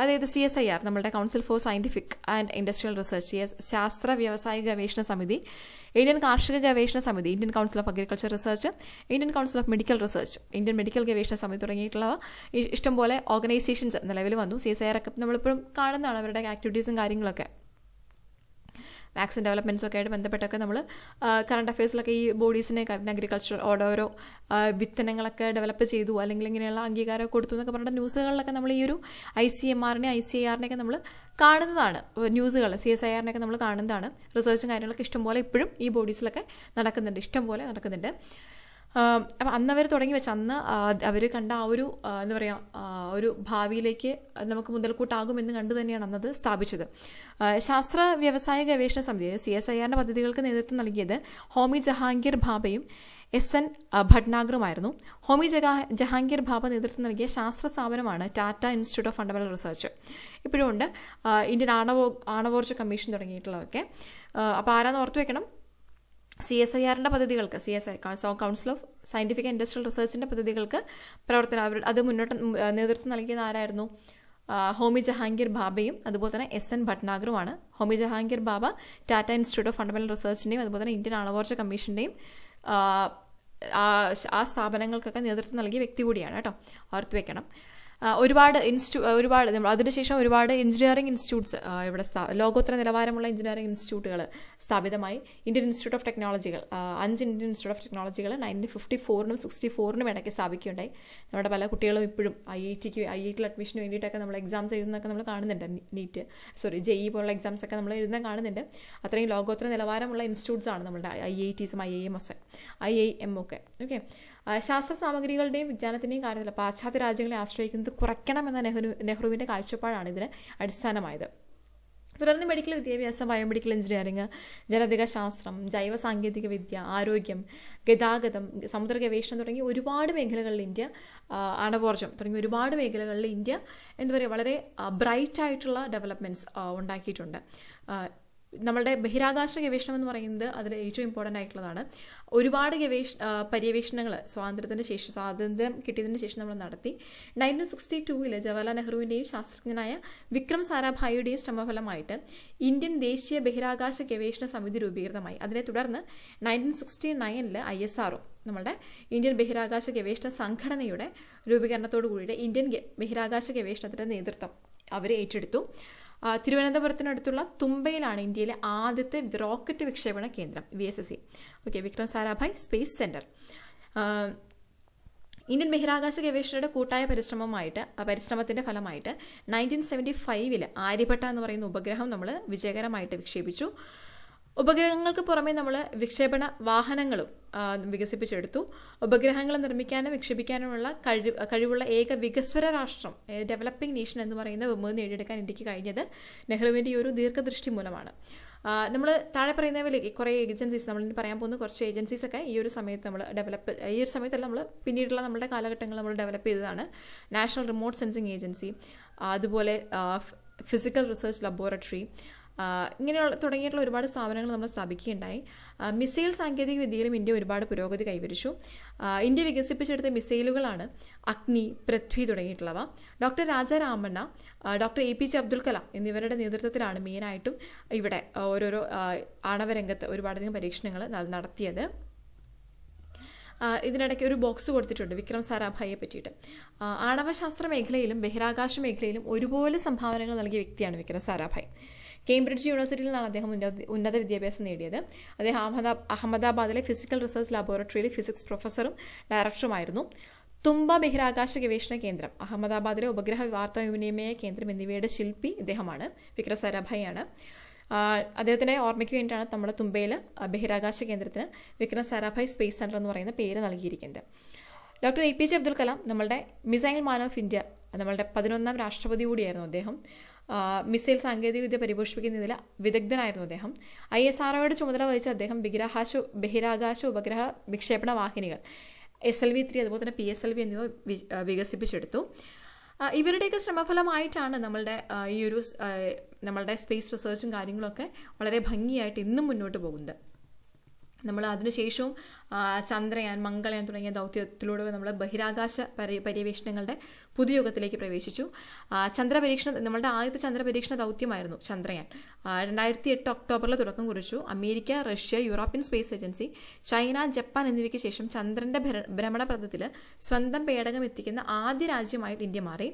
അതായത് CSIR, നമ്മളുടെ council four scientific and industrial research, ശാസ്ത്ര വ്യാവസായിക ഗവേഷണ സമിതി, ഇന്ത്യൻ കാർഷിക ഗവേഷണ സമിതി, Indian council of agriculture research, Indian council of medical research, Indian medical ഗവേഷണ സമിതി തുടങ്ങിയിട്ടുള്ള ഇഷ്ടംപോലെ ഓർഗനൈസേഷൻസ് നിലവിൽ വന്നു. CSIR ഒക്കെ നമ്മളിപ്പോഴും കാണുന്നതാണ് അവരുടെ ആക്ടിവിറ്റീസും കാര്യങ്ങളൊക്കെ. വാക്സിൻ ഡെവലപ്മെൻറ്റ്സും ഒക്കെ ആയിട്ട് ബന്ധപ്പെട്ടൊക്കെ നമ്മൾ കറണ്ട് അഫയേഴ്സിലൊക്കെ ഈ ബോഡീസിനെ അഗ്രികൾച്ചർ ഓരോ വിത്തനങ്ങളൊക്കെ ഡെവലപ്പ് ചെയ്തു, അല്ലെങ്കിൽ ഇങ്ങനെയുള്ള അംഗീകാരം കൊടുത്തു എന്നൊക്കെ പറഞ്ഞിട്ട് ന്യൂസുകളിലൊക്കെ നമ്മൾ ഈ ഒരു ICMRനെ ICARനെയൊക്കെ നമ്മൾ കാണുന്നതാണ്. ന്യൂസുകൾ CSIRനെയൊക്കെ നമ്മൾ കാണുന്നതാണ്. റിസർച്ചും കാര്യങ്ങളൊക്കെ ഇഷ്ടംപോലെ ഇപ്പോഴും ഈ ബോഡീസിലൊക്കെ നടക്കുന്നുണ്ട്, ഇഷ്ടംപോലെ നടക്കുന്നുണ്ട്. അപ്പം അന്ന് അവർ തുടങ്ങി വെച്ച, അന്ന് അവർ കണ്ട ആ ഒരു എന്താ പറയുക, ഒരു ഭാവിയിലേക്ക് നമുക്ക് മുതൽക്കൂട്ടാകുമെന്ന് കണ്ടു തന്നെയാണ് അന്നത് സ്ഥാപിച്ചത്. ശാസ്ത്ര വ്യവസായ ഗവേഷണ സമിതി CSIRന്റെ പദ്ധതികൾക്ക് നേതൃത്വം നൽകിയത് ഹോമി ജഹാംഗീർ ഭാഭയും SN ഭട്നാഗറുമായിരുന്നു. ഹോമി ജഹാംഗീർ ഭാഭ നേതൃത്വം നൽകിയ ശാസ്ത്ര സ്ഥാപനമാണ് Tata institute of fundamental research. ഇപ്പോഴും ഉണ്ട്. ഇന്ത്യൻ ആണവോർജ കമ്മീഷൻ തുടങ്ങിയിട്ടുള്ളതൊക്കെ. അപ്പോൾ ആരാന്ന് ഓർത്തു വെക്കണം, CSIRന്റെ പദ്ധതികൾക്ക്, council of scientific and industrial റിസർച്ചിൻ്റെ പദ്ധതികൾക്ക് അത് മുന്നോട്ട് നേതൃത്വം നൽകിയത് ആരായിരുന്നു? ഹോമി ജഹാംഗീർ ഭാഭയും അതുപോലെ തന്നെ SN ഭട്നാഗറുമാണ്. Homi Jehangir Bhabha Tata institute of fundamental റിസർച്ചിൻ്റെയും അതുപോലെ തന്നെ ഇന്ത്യൻ ആണവോർജ കമ്മീഷൻ്റെയും ആ സ്ഥാപനങ്ങൾക്കൊക്കെ നേതൃത്വം നൽകിയ വ്യക്തി കൂടിയാണ് കേട്ടോ, ഓർത്ത് വെക്കണം. ഒരുപാട് അതിനുശേഷം ഒരുപാട് എഞ്ചിനീയറിംഗ് ഇൻസ്റ്റിറ്റ്യൂട്ട്സ് ഇവിടെ ലോകോത്തര നിലവാരമുള്ള എഞ്ചിനീയറിംഗ് ഇൻസ്റ്റിറ്റ്യൂട്ടുകൾ സ്ഥാപിതമായി. ഇന്ത്യൻ ഇൻസ്റ്റിറ്റ്യൂട്ട് ഓഫ് ടെക്നോളജികൾ, 5 ഇന്ത്യൻ ഇൻസ്റ്റിറ്റ്യൂട്ട് ഓഫ് ടെക്നോളജികൾ 1954നും 64നും ഇടയ്ക്ക് സ്ഥാപിക്കുകയുണ്ടായി. നമ്മുടെ പല കുട്ടികളും ഇപ്പോഴും IITയിൽ അഡ്മിഷന് വേണ്ടിയിട്ടൊക്കെ നമ്മൾ എക്സാംസ് എഴുതുന്നതൊക്കെ നമ്മൾ കാണുന്നുണ്ട്. JEE പോലുള്ള എക്സാംസ് ഒക്കെ നമ്മൾ എഴുതാൻ കാണുന്നുണ്ട്. അത്രയും ലോകോത്തര നിലവാരമുള്ള ഇൻസ്റ്റിറ്റ്യൂട്ട്സ് ആണ് നമ്മുടെ IITസും IIM ഒക്കെ. ഓക്കെ, ശാസ്ത്ര സാമഗ്രികളുടെയും വിജ്ഞാനത്തിൻ്റെയും കാര്യത്തിൽ പാശ്ചാത്യ രാജ്യങ്ങളെ ആശ്രയിക്കുന്നത് കുറയ്ക്കണമെന്ന നെഹ്റുവിൻ്റെ കാഴ്ചപ്പാടാണ് ഇതിന് അടിസ്ഥാനമായത്. തുടർന്ന് മെഡിക്കൽ വിദ്യാഭ്യാസം, ബയോമെഡിക്കൽ എഞ്ചിനീയറിംഗ്, ജനിതക ശാസ്ത്രം, ജൈവ സാങ്കേതിക വിദ്യ, ആരോഗ്യം, ഗതാഗതം, സമുദ്ര ഗവേഷണം തുടങ്ങിയ ഒരുപാട് മേഖലകളിൽ ഇന്ത്യ, ആണവോർജം തുടങ്ങിയ ഒരുപാട് മേഖലകളിൽ ഇന്ത്യ എന്താ പറയുക, വളരെ ബ്രൈറ്റായിട്ടുള്ള ഡെവലപ്മെൻറ്റ്സ് ഉണ്ടാക്കിയിട്ടുണ്ട്. നമ്മളുടെ ബഹിരാകാശ ഗവേഷണം എന്ന് പറയുന്നത് അതിൽ ഏറ്റവും ഇമ്പോർട്ടൻ്റ് ആയിട്ടുള്ളതാണ്. ഒരുപാട് പര്യവേഷണങ്ങൾ സ്വാതന്ത്ര്യം കിട്ടിയതിന് ശേഷം നമ്മൾ നടത്തി. 1962 ജവഹർലാൽ നെഹ്റുവിൻ്റെയും ശാസ്ത്രജ്ഞനായ വിക്രം സാരാഭായിയുടെയും ശ്രമഫലമായിട്ട് ഇന്ത്യൻ ദേശീയ ബഹിരാകാശ ഗവേഷണ സമിതി രൂപീകൃതമായി. അതിനെ തുടർന്ന് 1969 ISRO, നമ്മുടെ ഇന്ത്യൻ ബഹിരാകാശ ഗവേഷണ സംഘടനയുടെ രൂപീകരണത്തോടു കൂടിയിട്ട് ഇന്ത്യൻ ബഹിരാകാശ ഗവേഷണത്തിൻ്റെ നേതൃത്വം അവർ ഏറ്റെടുത്തു. തിരുവനന്തപുരത്തിനടുത്തുള്ള തുമ്പയിലാണ് ഇന്ത്യയിലെ ആദ്യത്തെ റോക്കറ്റ് വിക്ഷേപണ കേന്ദ്രം, VSSC. Okay, Vikram Sarabhai space centre. Indian ബഹിരാകാശ ഗവേഷകരുടെ കൂട്ടായ പരിശ്രമത്തിൻ്റെ ഫലമായിട്ട് 1975 ആര്യഭട്ട എന്ന് പറയുന്ന ഉപഗ്രഹം നമ്മൾ വിജയകരമായിട്ട് വിക്ഷേപിച്ചു. ഉപഗ്രഹങ്ങൾക്ക് പുറമെ നമ്മൾ വിക്ഷേപണ വാഹനങ്ങളും വികസിപ്പിച്ചെടുത്തു. ഉപഗ്രഹങ്ങൾ നിർമ്മിക്കാനും വിക്ഷേപിക്കാനുമുള്ള കഴിവുള്ള ഏക വികസ്വര രാഷ്ട്രം, ഡെവലപ്പിംഗ് നേഷൻ എന്ന് പറയുന്ന ബഹുമതി നേടിയെടുക്കാൻ ഇന്ത്യക്ക് കഴിഞ്ഞത് നെഹ്റുവിൻ്റെ ഈ ഒരു ദീർഘദൃഷ്ടി മൂലമാണ്. നമ്മൾ താഴെ പറയുന്ന കുറേ ഏജൻസീസ്, നമ്മൾ പറയാൻ പോകുന്ന കുറച്ച് ഏജൻസീസൊക്കെ ഈ ഒരു സമയത്ത് നമ്മൾ ഈ ഒരു സമയത്തല്ല, നമ്മൾ പിന്നീടുള്ള നമ്മുടെ കാലഘട്ടങ്ങൾ നമ്മൾ ഡെവലപ്പ് ചെയ്തതാണ്. നാഷണൽ റിമോട്ട് സെൻസിങ് ഏജൻസി, അതുപോലെ ഫിസിക്കൽ റിസർച്ച് ലബോറട്ടറി, ഇങ്ങനെയുള്ള തുടങ്ങിയിട്ടുള്ള ഒരുപാട് സ്ഥാപനങ്ങൾ നമ്മൾ സ്ഥാപിക്കുകയുണ്ടായി. മിസൈൽ സാങ്കേതിക വിദ്യയിലും ഇന്ത്യ ഒരുപാട് പുരോഗതി കൈവരിച്ചു. ഇന്ത്യ വികസിപ്പിച്ചെടുത്ത മിസൈലുകളാണ് അഗ്നി, പൃഥ്വി തുടങ്ങിയിട്ടുള്ളവ. Doctor Raja Ramanna, doctor APJ Abdul Kalam എന്നിവരുടെ നേതൃത്വത്തിലാണ് മെയിനായിട്ടും ഇവിടെ ഓരോരോ ആണവരംഗത്ത് ഒരുപാടധികം പരീക്ഷണങ്ങൾ നടത്തിയത്. ഇതിനിടയ്ക്ക് ഒരു ബോക്സ് കൊടുത്തിട്ടുണ്ട് വിക്രം സാരാഭായിയെ പറ്റിയിട്ട്. ആണവശാസ്ത്ര മേഖലയിലും ബഹിരാകാശ മേഖലയിലും ഒരുപോലെ സംഭാവനകൾ നൽകിയ വ്യക്തിയാണ് വിക്രം സാരാഭായ്. കേംബ്രിഡ്ജ് യൂണിവേഴ്സിറ്റിയിൽ നിന്നാണ് അദ്ദേഹം ഉന്നത വിദ്യാഭ്യാസം നേടിയത്. അദ്ദേഹം അഹമ്മദാബാദിലെ ഫിസിക്കൽ റിസർച്ച് ലബോറട്ടറിയിലെ ഫിസിക്സ് പ്രൊഫസറും ഡയറക്ടറുമായിരുന്നു. തുമ്പ ബഹിരാകാശ ഗവേഷണ കേന്ദ്രം, അഹമ്മദാബാദിലെ ഉപഗ്രഹ വാർത്താവിനിമയ കേന്ദ്രം എന്നിവയുടെ ശില്പി ഇദ്ദേഹമാണ്, വിക്രം സാരാഭായ് ആണ്. അദ്ദേഹത്തിൻ്റെ ഓർമ്മയ്ക്ക് വേണ്ടിയിട്ടാണ് നമ്മുടെ തുമ്പയിൽ ബഹിരാകാശ കേന്ദ്രത്തിന് വിക്രം സാരാഭായ് സ്പേസ് സെൻറ്റർ എന്ന് പറയുന്ന പേര് നൽകിയിരിക്കുന്നത്. ഡോക്ടർ APJ അബ്ദുൽ കലാം, നമ്മളുടെ മിസൈൽ മാൻ ഓഫ് ഇന്ത്യ, നമ്മളുടെ 11ാം രാഷ്ട്രപതി കൂടിയായിരുന്നു അദ്ദേഹം. മിസൈൽ സാങ്കേതികവിദ്യ പരിപോഷിപ്പിക്കുന്നതിൽ വിദഗ്ധനായിരുന്നു അദ്ദേഹം. ISROയുടെ ചുമതല വഹിച്ച അദ്ദേഹം ബഹിരാകാശ ഉപഗ്രഹ വിക്ഷേപണ വാഹിനികൾ SLV-3 അതുപോലെ തന്നെ PSLV എന്നിവ വികസിപ്പിച്ചെടുത്തു. ഇവരുടെയൊക്കെ ശ്രമഫലമായിട്ടാണ് നമ്മളുടെ സ്പേസ് റിസർച്ചും കാര്യങ്ങളൊക്കെ വളരെ ഭംഗിയായിട്ട് ഇന്നും മുന്നോട്ട് പോകുന്നത്. നമ്മൾ അതിനുശേഷവും ചന്ദ്രയാൻ, മംഗളയാൻ തുടങ്ങിയ ദൗത്യത്തിലൂടെ നമ്മൾ ബഹിരാകാശ പര്യവേഷണങ്ങളുടെ പുതുയുഗത്തിലേക്ക് പ്രവേശിച്ചു. നമ്മളുടെ ആദ്യത്തെ ചന്ദ്രപരീക്ഷണ ദൗത്യമായിരുന്നു ചന്ദ്രയാൻ. 2008 ഒക്ടോബറിൽ തുടക്കം കുറിച്ചു. America, Russia, European space agency, China, Japan എന്നിവയ്ക്ക് ശേഷം ചന്ദ്രന്റെ ഭ്രമണപഥത്തിൽ സ്വന്തം പേടകം എത്തിക്കുന്ന ആദ്യ രാജ്യമായിട്ട് ഇന്ത്യ മാറി.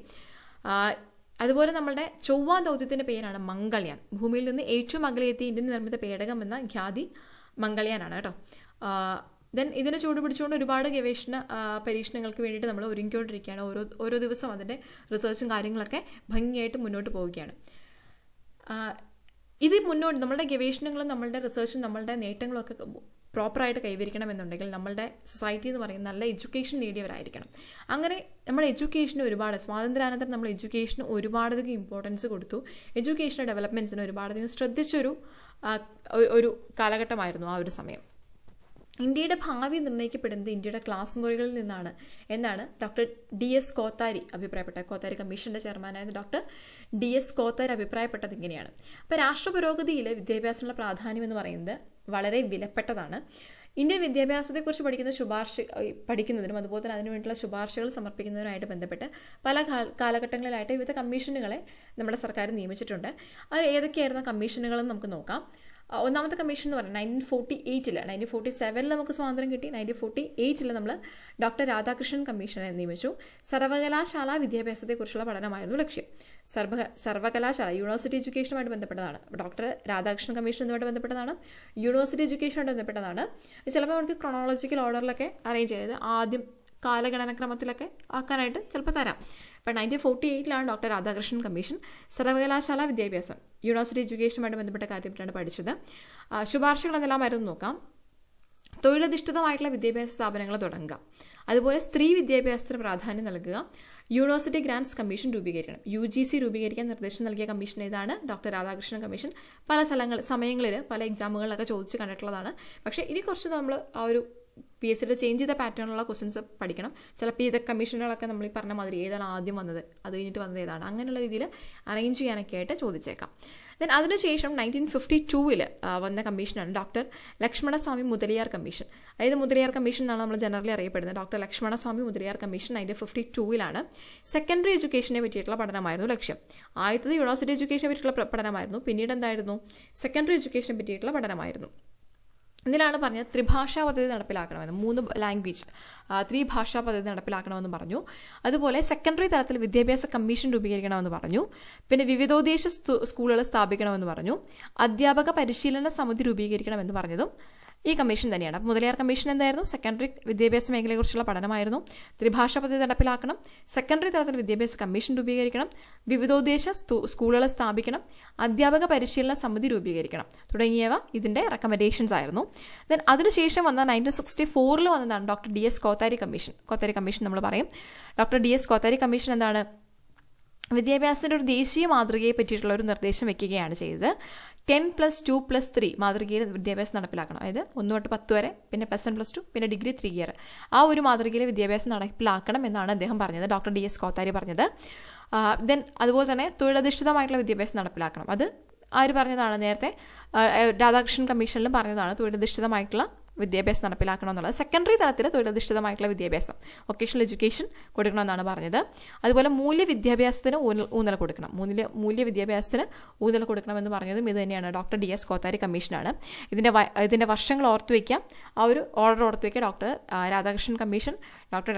അതുപോലെ നമ്മളുടെ ചൊവ്വ ദൗത്യത്തിന്റെ പേരാണ് മംഗൾയാൻ. ഭൂമിയിൽ നിന്ന് ഏറ്റവും അകലെ എത്തിയ ഇന്ത്യൻ നിർമ്മിത പേടകം എന്ന ഖ്യാതി മംഗൾയാനാണ് കേട്ടോ. ദെൻ ഇതിനെ ചൂടുപിടിച്ചുകൊണ്ട് ഒരുപാട് ഗവേഷണ പരീക്ഷണങ്ങൾക്ക് വേണ്ടിയിട്ട് നമ്മൾ ഒരുങ്ങിക്കൊണ്ടിരിക്കുകയാണ്. ഓരോ ദിവസം അതിൻ്റെ റിസർച്ചും കാര്യങ്ങളൊക്കെ ഭംഗിയായിട്ട് മുന്നോട്ട് പോവുകയാണ്. ഇത് നമ്മളുടെ ഗവേഷണങ്ങളും നമ്മളുടെ റിസർച്ചും നമ്മളുടെ നേട്ടങ്ങളും ഒക്കെ പ്രോപ്പറായിട്ട് കൈവരിക്കണമെന്നുണ്ടെങ്കിൽ നമ്മളുടെ സൊസൈറ്റി എന്ന് പറയുന്നത് നല്ല എഡ്യൂക്കേഷൻ നേടിയവരായിരിക്കണം. അങ്ങനെ നമ്മുടെ എഡ്യൂക്കേഷന് സ്വാതന്ത്ര്യാനന്തരം നമ്മൾ എഡ്യൂക്കേഷന് ഒരുപാടധികം ഇമ്പോർട്ടൻസ് കൊടുത്തു. എഡ്യൂക്കേഷണൽ ഡെവലപ്മെൻറ്റ്സിന് ഒരുപാടധികം ശ്രദ്ധിച്ചൊരു കാലഘട്ടമായിരുന്നു ആ ഒരു സമയം. ഇന്ത്യയുടെ ഭാവി നിർണ്ണയിക്കപ്പെടുന്നത് ഇന്ത്യയുടെ ക്ലാസ് മുറികളിൽ നിന്നാണ് എന്നാണ് ഡോക്ടർ DS കോത്താരി അഭിപ്രായപ്പെട്ടത്. കോത്താരി കമ്മീഷന്റെ ചെയർമാനായിരുന്ന ഡോക്ടർ DS കോത്താരി അഭിപ്രായപ്പെട്ടത് ഇങ്ങനെയാണ്. അപ്പോൾ രാഷ്ട്ര പുരോഗതിയിൽ വിദ്യാഭ്യാസത്തിനുള്ള പ്രാധാന്യം എന്ന് പറയുന്നത് വളരെ വിലപ്പെട്ടതാണ്. ഇന്ത്യൻ വിദ്യാഭ്യാസത്തെക്കുറിച്ച് പഠിക്കുന്നതിനും അതുപോലെ തന്നെ അതിനുവേണ്ടിയുള്ള ശുപാർശകൾ സമർപ്പിക്കുന്നതിനുമായിട്ട് ബന്ധപ്പെട്ട് പല കാലഘട്ടങ്ങളിലായിട്ട് വിവിധ കമ്മീഷനുകളെ നമ്മുടെ സർക്കാർ നിയമിച്ചിട്ടുണ്ട്. അത് ഏതൊക്കെയായിരുന്ന കമ്മീഷനുകളെന്ന് നമുക്ക് നോക്കാം. ഒന്നാമത്തെ കമ്മീഷൻ എന്ന് പറയുന്നത് 1948 1947 നമുക്ക് സ്വാതന്ത്ര്യം കിട്ടി. 1948 നമ്മൾ ഡോക്ടർ രാധാകൃഷ്ണൻ കമ്മീഷനെ നിയമിച്ചു. സർവകലാശാല വിദ്യാഭ്യാസത്തെക്കുറിച്ചുള്ള പഠനമായിരുന്നു ലക്ഷ്യം. സർവകലാശാല യൂണിവേഴ്സിറ്റി എഡ്യൂക്കേഷനുമായിട്ട് ബന്ധപ്പെട്ടതാണ്. ഡോക്ടർ രാധാകൃഷ്ണൻ കമ്മീഷൻ ഇതുമായിട്ട് ബന്ധപ്പെട്ടതാണ്. യൂണിവേഴ്സിറ്റി എഡ്യൂക്കേഷനുമായിട്ട് ബന്ധപ്പെട്ടതാണ്. ചിലപ്പോൾ നമുക്ക് ക്രോണോളജിക്കൽ ഓർഡറിലൊക്കെ അറേഞ്ച് ചെയ്ത് ആദ്യം കാലഗണനക്രമത്തിലൊക്കെ ആക്കാനായിട്ട് ചിലപ്പോൾ തരാം. അപ്പോൾ 1948 ഡോക്ടർ രാധാകൃഷ്ണൻ കമ്മീഷൻ സർവകലാശാല വിദ്യാഭ്യാസം യൂണിവേഴ്സിറ്റി എഡ്യൂക്കേഷനുമായിട്ട് ബന്ധപ്പെട്ട കാര്യത്തിലാണ് പഠിച്ചത്. ശുപാർശകൾ എന്തെല്ലാമായിരുന്നു നോക്കാം. തൊഴിലധിഷ്ഠിതമായിട്ടുള്ള വിദ്യാഭ്യാസ സ്ഥാപനങ്ങൾ തുടങ്ങുക, അതുപോലെ സ്ത്രീ വിദ്യാഭ്യാസത്തിന് പ്രാധാന്യം നൽകുക, യൂണിവേഴ്സിറ്റി ഗ്രാൻറ്റ്സ് കമ്മീഷൻ രൂപീകരിക്കണം. UGC രൂപീകരിക്കാൻ നിർദ്ദേശം നൽകിയ കമ്മീഷൻ ഇതാണ് ഡോക്ടർ രാധാകൃഷ്ണൻ കമ്മീഷൻ. പല സമയങ്ങളിൽ പല എക്സാമുകളിലൊക്കെ ചോദിച്ച് കണ്ടിട്ടുള്ളതാണ്. പക്ഷേ ഇനി കുറച്ച് നമ്മൾ ആ ഒരു PSCയുടെ ചേഞ്ച് ചെയ്ത പാറ്റേണുള്ള ക്വസ്റ്റ്യൻസ് പഠിക്കണം. ചിലപ്പോൾ ഇതൊക്കെ കമ്മീഷനുകളൊക്കെ നമ്മൾ ഈ പറഞ്ഞ മാതിരി ഏതാണ് ആദ്യം വന്നത്, അത് കഴിഞ്ഞിട്ട് വന്നത് ഏതാണ്, അങ്ങനെയുള്ള രീതിയിൽ അറേഞ്ച് ചെയ്യാനൊക്കെ ആയിട്ട് ചോദിച്ചേക്കാം. ദെൻ അതിനുശേഷം 1952 വന്ന കമ്മീഷനാണ് ഡോക്ടർ ലക്ഷ്മണസ്വാമി മുതലിയാർ കമ്മീഷൻ. അതായത് മുതലിയാർ കമ്മീഷൻ എന്നാണ് നമ്മൾ ജനറലി അറിയപ്പെടുന്നത്. Doctor Lakshmanaswami Mudaliar commission 1952 secondary എഡ്യൂക്കേഷനെ പറ്റിയിട്ടുള്ള പഠനമായിരുന്നു ലക്ഷ്യം. ആദ്യത്തത് യൂണിവേഴ്സിറ്റി എഡ്യൂക്കേഷനെ പറ്റിയിട്ടുള്ള പഠനമായിരുന്നു. പിന്നീട് എന്തായിരുന്നു? സെക്കൻഡറി എഡ്യൂക്കേഷനെ പറ്റിയിട്ടുള്ള പഠനമായിരുന്നു. ഇതിലാണ് പറഞ്ഞത് ത്രിഭാഷാ പദ്ധതി നടപ്പിലാക്കണമെന്ന്. 3 ലാംഗ്വേജ് 3 ഭാഷാ പദ്ധതി നടപ്പിലാക്കണമെന്ന് പറഞ്ഞു. അതുപോലെ സെക്കൻഡറി തലത്തിൽ വിദ്യാഭ്യാസ കമ്മീഷൻ രൂപീകരിക്കണമെന്ന് പറഞ്ഞു. പിന്നെ വിവിധോദ്ദേശ സ്കൂളുകൾ സ്ഥാപിക്കണമെന്ന് പറഞ്ഞു. അധ്യാപക പരിശീലന സമിതി രൂപീകരിക്കണമെന്ന് പറഞ്ഞതും ഈ കമ്മീഷൻ തന്നെയാണ്. അപ്പോൾ മുതലിയാർ കമ്മീഷൻ എന്തായിരുന്നു? സെക്കൻഡറി വിദ്യാഭ്യാസ മേഖലയെക്കുറിച്ചുള്ള പഠനമായിരുന്നു. ത്രിഭാഷാ പദ്ധതി നടപ്പിലാക്കണം, സെക്കൻഡറി തലത്തിൽ വിദ്യാഭ്യാസ കമ്മീഷൻ രൂപീകരിക്കണം, വിവിധോദ്ദേശ സ്കൂളുകൾ സ്ഥാപിക്കണം, അധ്യാപക പരിശീലന സമിതി രൂപീകരിക്കണം തുടങ്ങിയവ ഇതിൻ്റെ റെക്കമെൻഡേഷൻസ് ആയിരുന്നു. ദെൻ അതിനുശേഷം വന്ന 1964 വന്നതാണ് doctor DS Kothari commission. Kothari commission നമ്മൾ പറയും. ഡോക്ടർ DS കോത്താരി കമ്മീഷൻ എന്താണ്? വിദ്യാഭ്യാസത്തിൻ്റെ ഒരു ദേശീയ മാതൃകയെ പറ്റിയിട്ടുള്ള ഒരു നിർദ്ദേശം വയ്ക്കുകയാണ് ചെയ്തത്. 10+2+3 മാതൃകയിൽ വിദ്യാഭ്യാസം നടപ്പിലാക്കണം. അതായത് 1 തൊട്ട് 10 വരെ, പിന്നെ +1+2, പിന്നെ ഡിഗ്രി 3 ഇയർ. ആ ഒരു മാതൃകയിൽ വിദ്യാഭ്യാസം നടപ്പിലാക്കണം എന്നാണ് അദ്ദേഹം പറഞ്ഞത്, ഡോക്ടർ DS കോത്താരി പറഞ്ഞത്. ദെൻ അതുപോലെ തന്നെ തൊഴിലധിഷ്ഠിതമായിട്ടുള്ള വിദ്യാഭ്യാസം നടപ്പിലാക്കണം. അത് ആര് പറഞ്ഞതാണ്? നേരത്തെ രാധാകൃഷ്ണൻ കമ്മീഷനിലും പറഞ്ഞതാണ് തൊഴിലധിഷ്ഠിതമായിട്ടുള്ള വിദ്യാഭ്യാസം നടപ്പിലാക്കണമെന്നുള്ളത്. സെക്കൻഡറി തലത്തിൽ തൊഴിലധിഷ്ഠിതമായിട്ടുള്ള വിദ്യാഭ്യാസം, വൊക്കേഷണൽ എഡ്യൂക്കേഷൻ കൊടുക്കണമെന്നാണ് പറഞ്ഞത്. അതുപോലെ മൂല്യവിദ്യാഭ്യാസത്തിന് ഊന്നൽ കൊടുക്കണം. മൂല്യവിദ്യാഭ്യാസത്തിന് ഊന്നൽ കൊടുക്കണമെന്ന് പറഞ്ഞതും ഇത് തന്നെയാണ്, ഡോക്ടർ DS കോത്താരി കമ്മീഷനാണ്. ഇതിൻ്റെ വർഷങ്ങൾ ഓർത്തു വയ്ക്കാം, ആ ഒരു ഓർഡർ ഓർത്തു വയ്ക്കുക. Doctor Radhakrishnan commission, doctor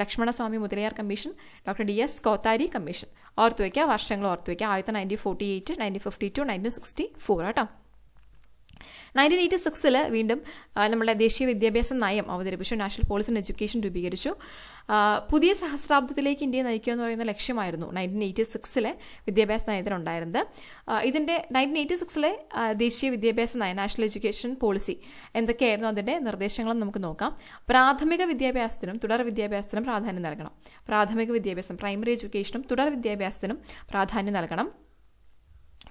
Lakshmanaswami Mudaliar commission, doctor DS Kothari commission ഓർത്തു വയ്ക്കുക, വർഷങ്ങൾ ഓർത്തു വയ്ക്കുക. 1948, 1952, 1964 കേട്ടോ. 1986 വീണ്ടും നമ്മുടെ ദേശീയ വിദ്യാഭ്യാസ നയം അവതരിപ്പിച്ചു. നാഷണൽ പോളിസി ഓൺ എഡ്യൂക്കേഷൻ രൂപീകരിച്ചു. പുതിയ സഹസ്രാബ്ദത്തിലേക്ക് ഇന്ത്യയെ നയിക്കുക എന്ന് പറയുന്ന ലക്ഷ്യമായിരുന്നു 1986 വിദ്യാഭ്യാസ നയത്തിനുണ്ടായിരുന്നത്. ഇതിൻ്റെ 1986 ദേശീയ വിദ്യാഭ്യാസ നയം, നാഷണൽ എഡ്യൂക്കേഷൻ പോളിസി എന്തൊക്കെയായിരുന്നു അതിൻ്റെ നിർദ്ദേശങ്ങളും നമുക്ക് നോക്കാം. പ്രാഥമിക വിദ്യാഭ്യാസത്തിനും തുടർ വിദ്യാഭ്യാസത്തിനും പ്രാധാന്യം നൽകണം. പ്രാഥമിക വിദ്യാഭ്യാസം, പ്രൈമറി എഡ്യൂക്കേഷനും തുടർ വിദ്യാഭ്യാസത്തിനും പ്രാധാന്യം നൽകണം.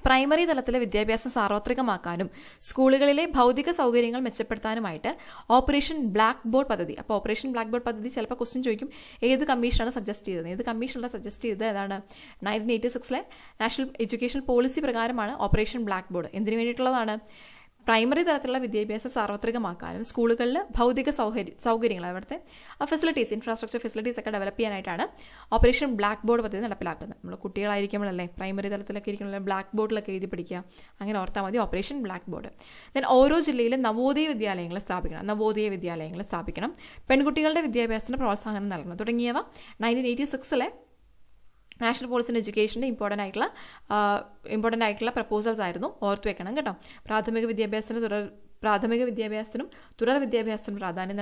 പ്രൈമറി തലത്തിലെ വിദ്യാഭ്യാസം സാർവത്രികമാക്കാനും സ്കൂളുകളിലെ ഭൗതിക സൗകര്യങ്ങൾ മെച്ചപ്പെടുത്താനുമായിട്ട് ഓപ്പറേഷൻ ബ്ലാക്ക് ബോർഡ് പദ്ധതി. അപ്പോൾ ഓപ്പറേഷൻ ബ്ലാക്ക് ബോർഡ് പദ്ധതി ചിലപ്പോൾ ക്വസ്റ്റ്യൻ ചോദിക്കും, ഏത് കമ്മീഷനാണ് സജസ്റ്റ് ചെയ്തത്? ഏത് കമ്മീഷനാണ് സജസ്റ്റ് ചെയ്തത്? ഏതാണ്? 1986 നാഷണൽ എഡ്യൂക്കേഷൻ പോളിസി പ്രകാരമാണ് ഓപ്പറേഷൻ ബ്ലാക്ക് ബോർഡ്. എന്തിനു വേണ്ടിയിട്ടുള്ളതാണ്? പ്രൈമറി തലത്തിലുള്ള വിദ്യാഭ്യാസം സാർവത്രികമാക്കാനും സ്കൂളുകളിൽ ഭൗതിക സൗകര്യങ്ങൾ അവിടുത്തെ ഫെസിലിറ്റീസ് ഇൻഫ്രാസ്ട്രക്ചർ ഫെസിലിറ്റീസ് ഒക്കെ ഡെവലപ്പ് ചെയ്യാനായിട്ടാണ് ഓപ്പറേഷൻ ബ്ലാക്ക് ബോർഡ് പദ്ധതി നടപ്പിലാക്കുന്നത്. നമ്മൾ കുട്ടികളായിരിക്കുമ്പോഴല്ലേ പ്രൈമറി തലത്തിലൊക്കെ ഇരിക്കുമ്പോൾ ബ്ലാക്ക് ബോർഡിലൊക്കെ എഴുതി പഠിക്കുക, അങ്ങനെ ഓർത്താൽ മതി ഓപ്പറേഷൻ ബ്ലാക്ക് ബോർഡ്. ദെൻ ഓരോ ജില്ലയിലും നവോദയ വിദ്യാലയങ്ങൾ സ്ഥാപിക്കണം, പെൺകുട്ടികളുടെ വിദ്യാഭ്യാസത്തിന് പ്രോത്സാഹനം നൽകണം തുടങ്ങിയവ 1986 നാഷണൽ പോളിസി ഇൻ എഡ്യൂക്കേഷൻ്റെ ഇമ്പോർട്ടൻ്റ് ആയിട്ടുള്ള പ്രപ്പോസൽസ് ആയിരുന്നു. ഓർത്തു വെക്കണം കേട്ടോ. പ്രാഥമിക വിദ്യാഭ്യാസത്തിനും തുടർ വിദ്യാഭ്യാസത്തിനും പ്രാധാന്യം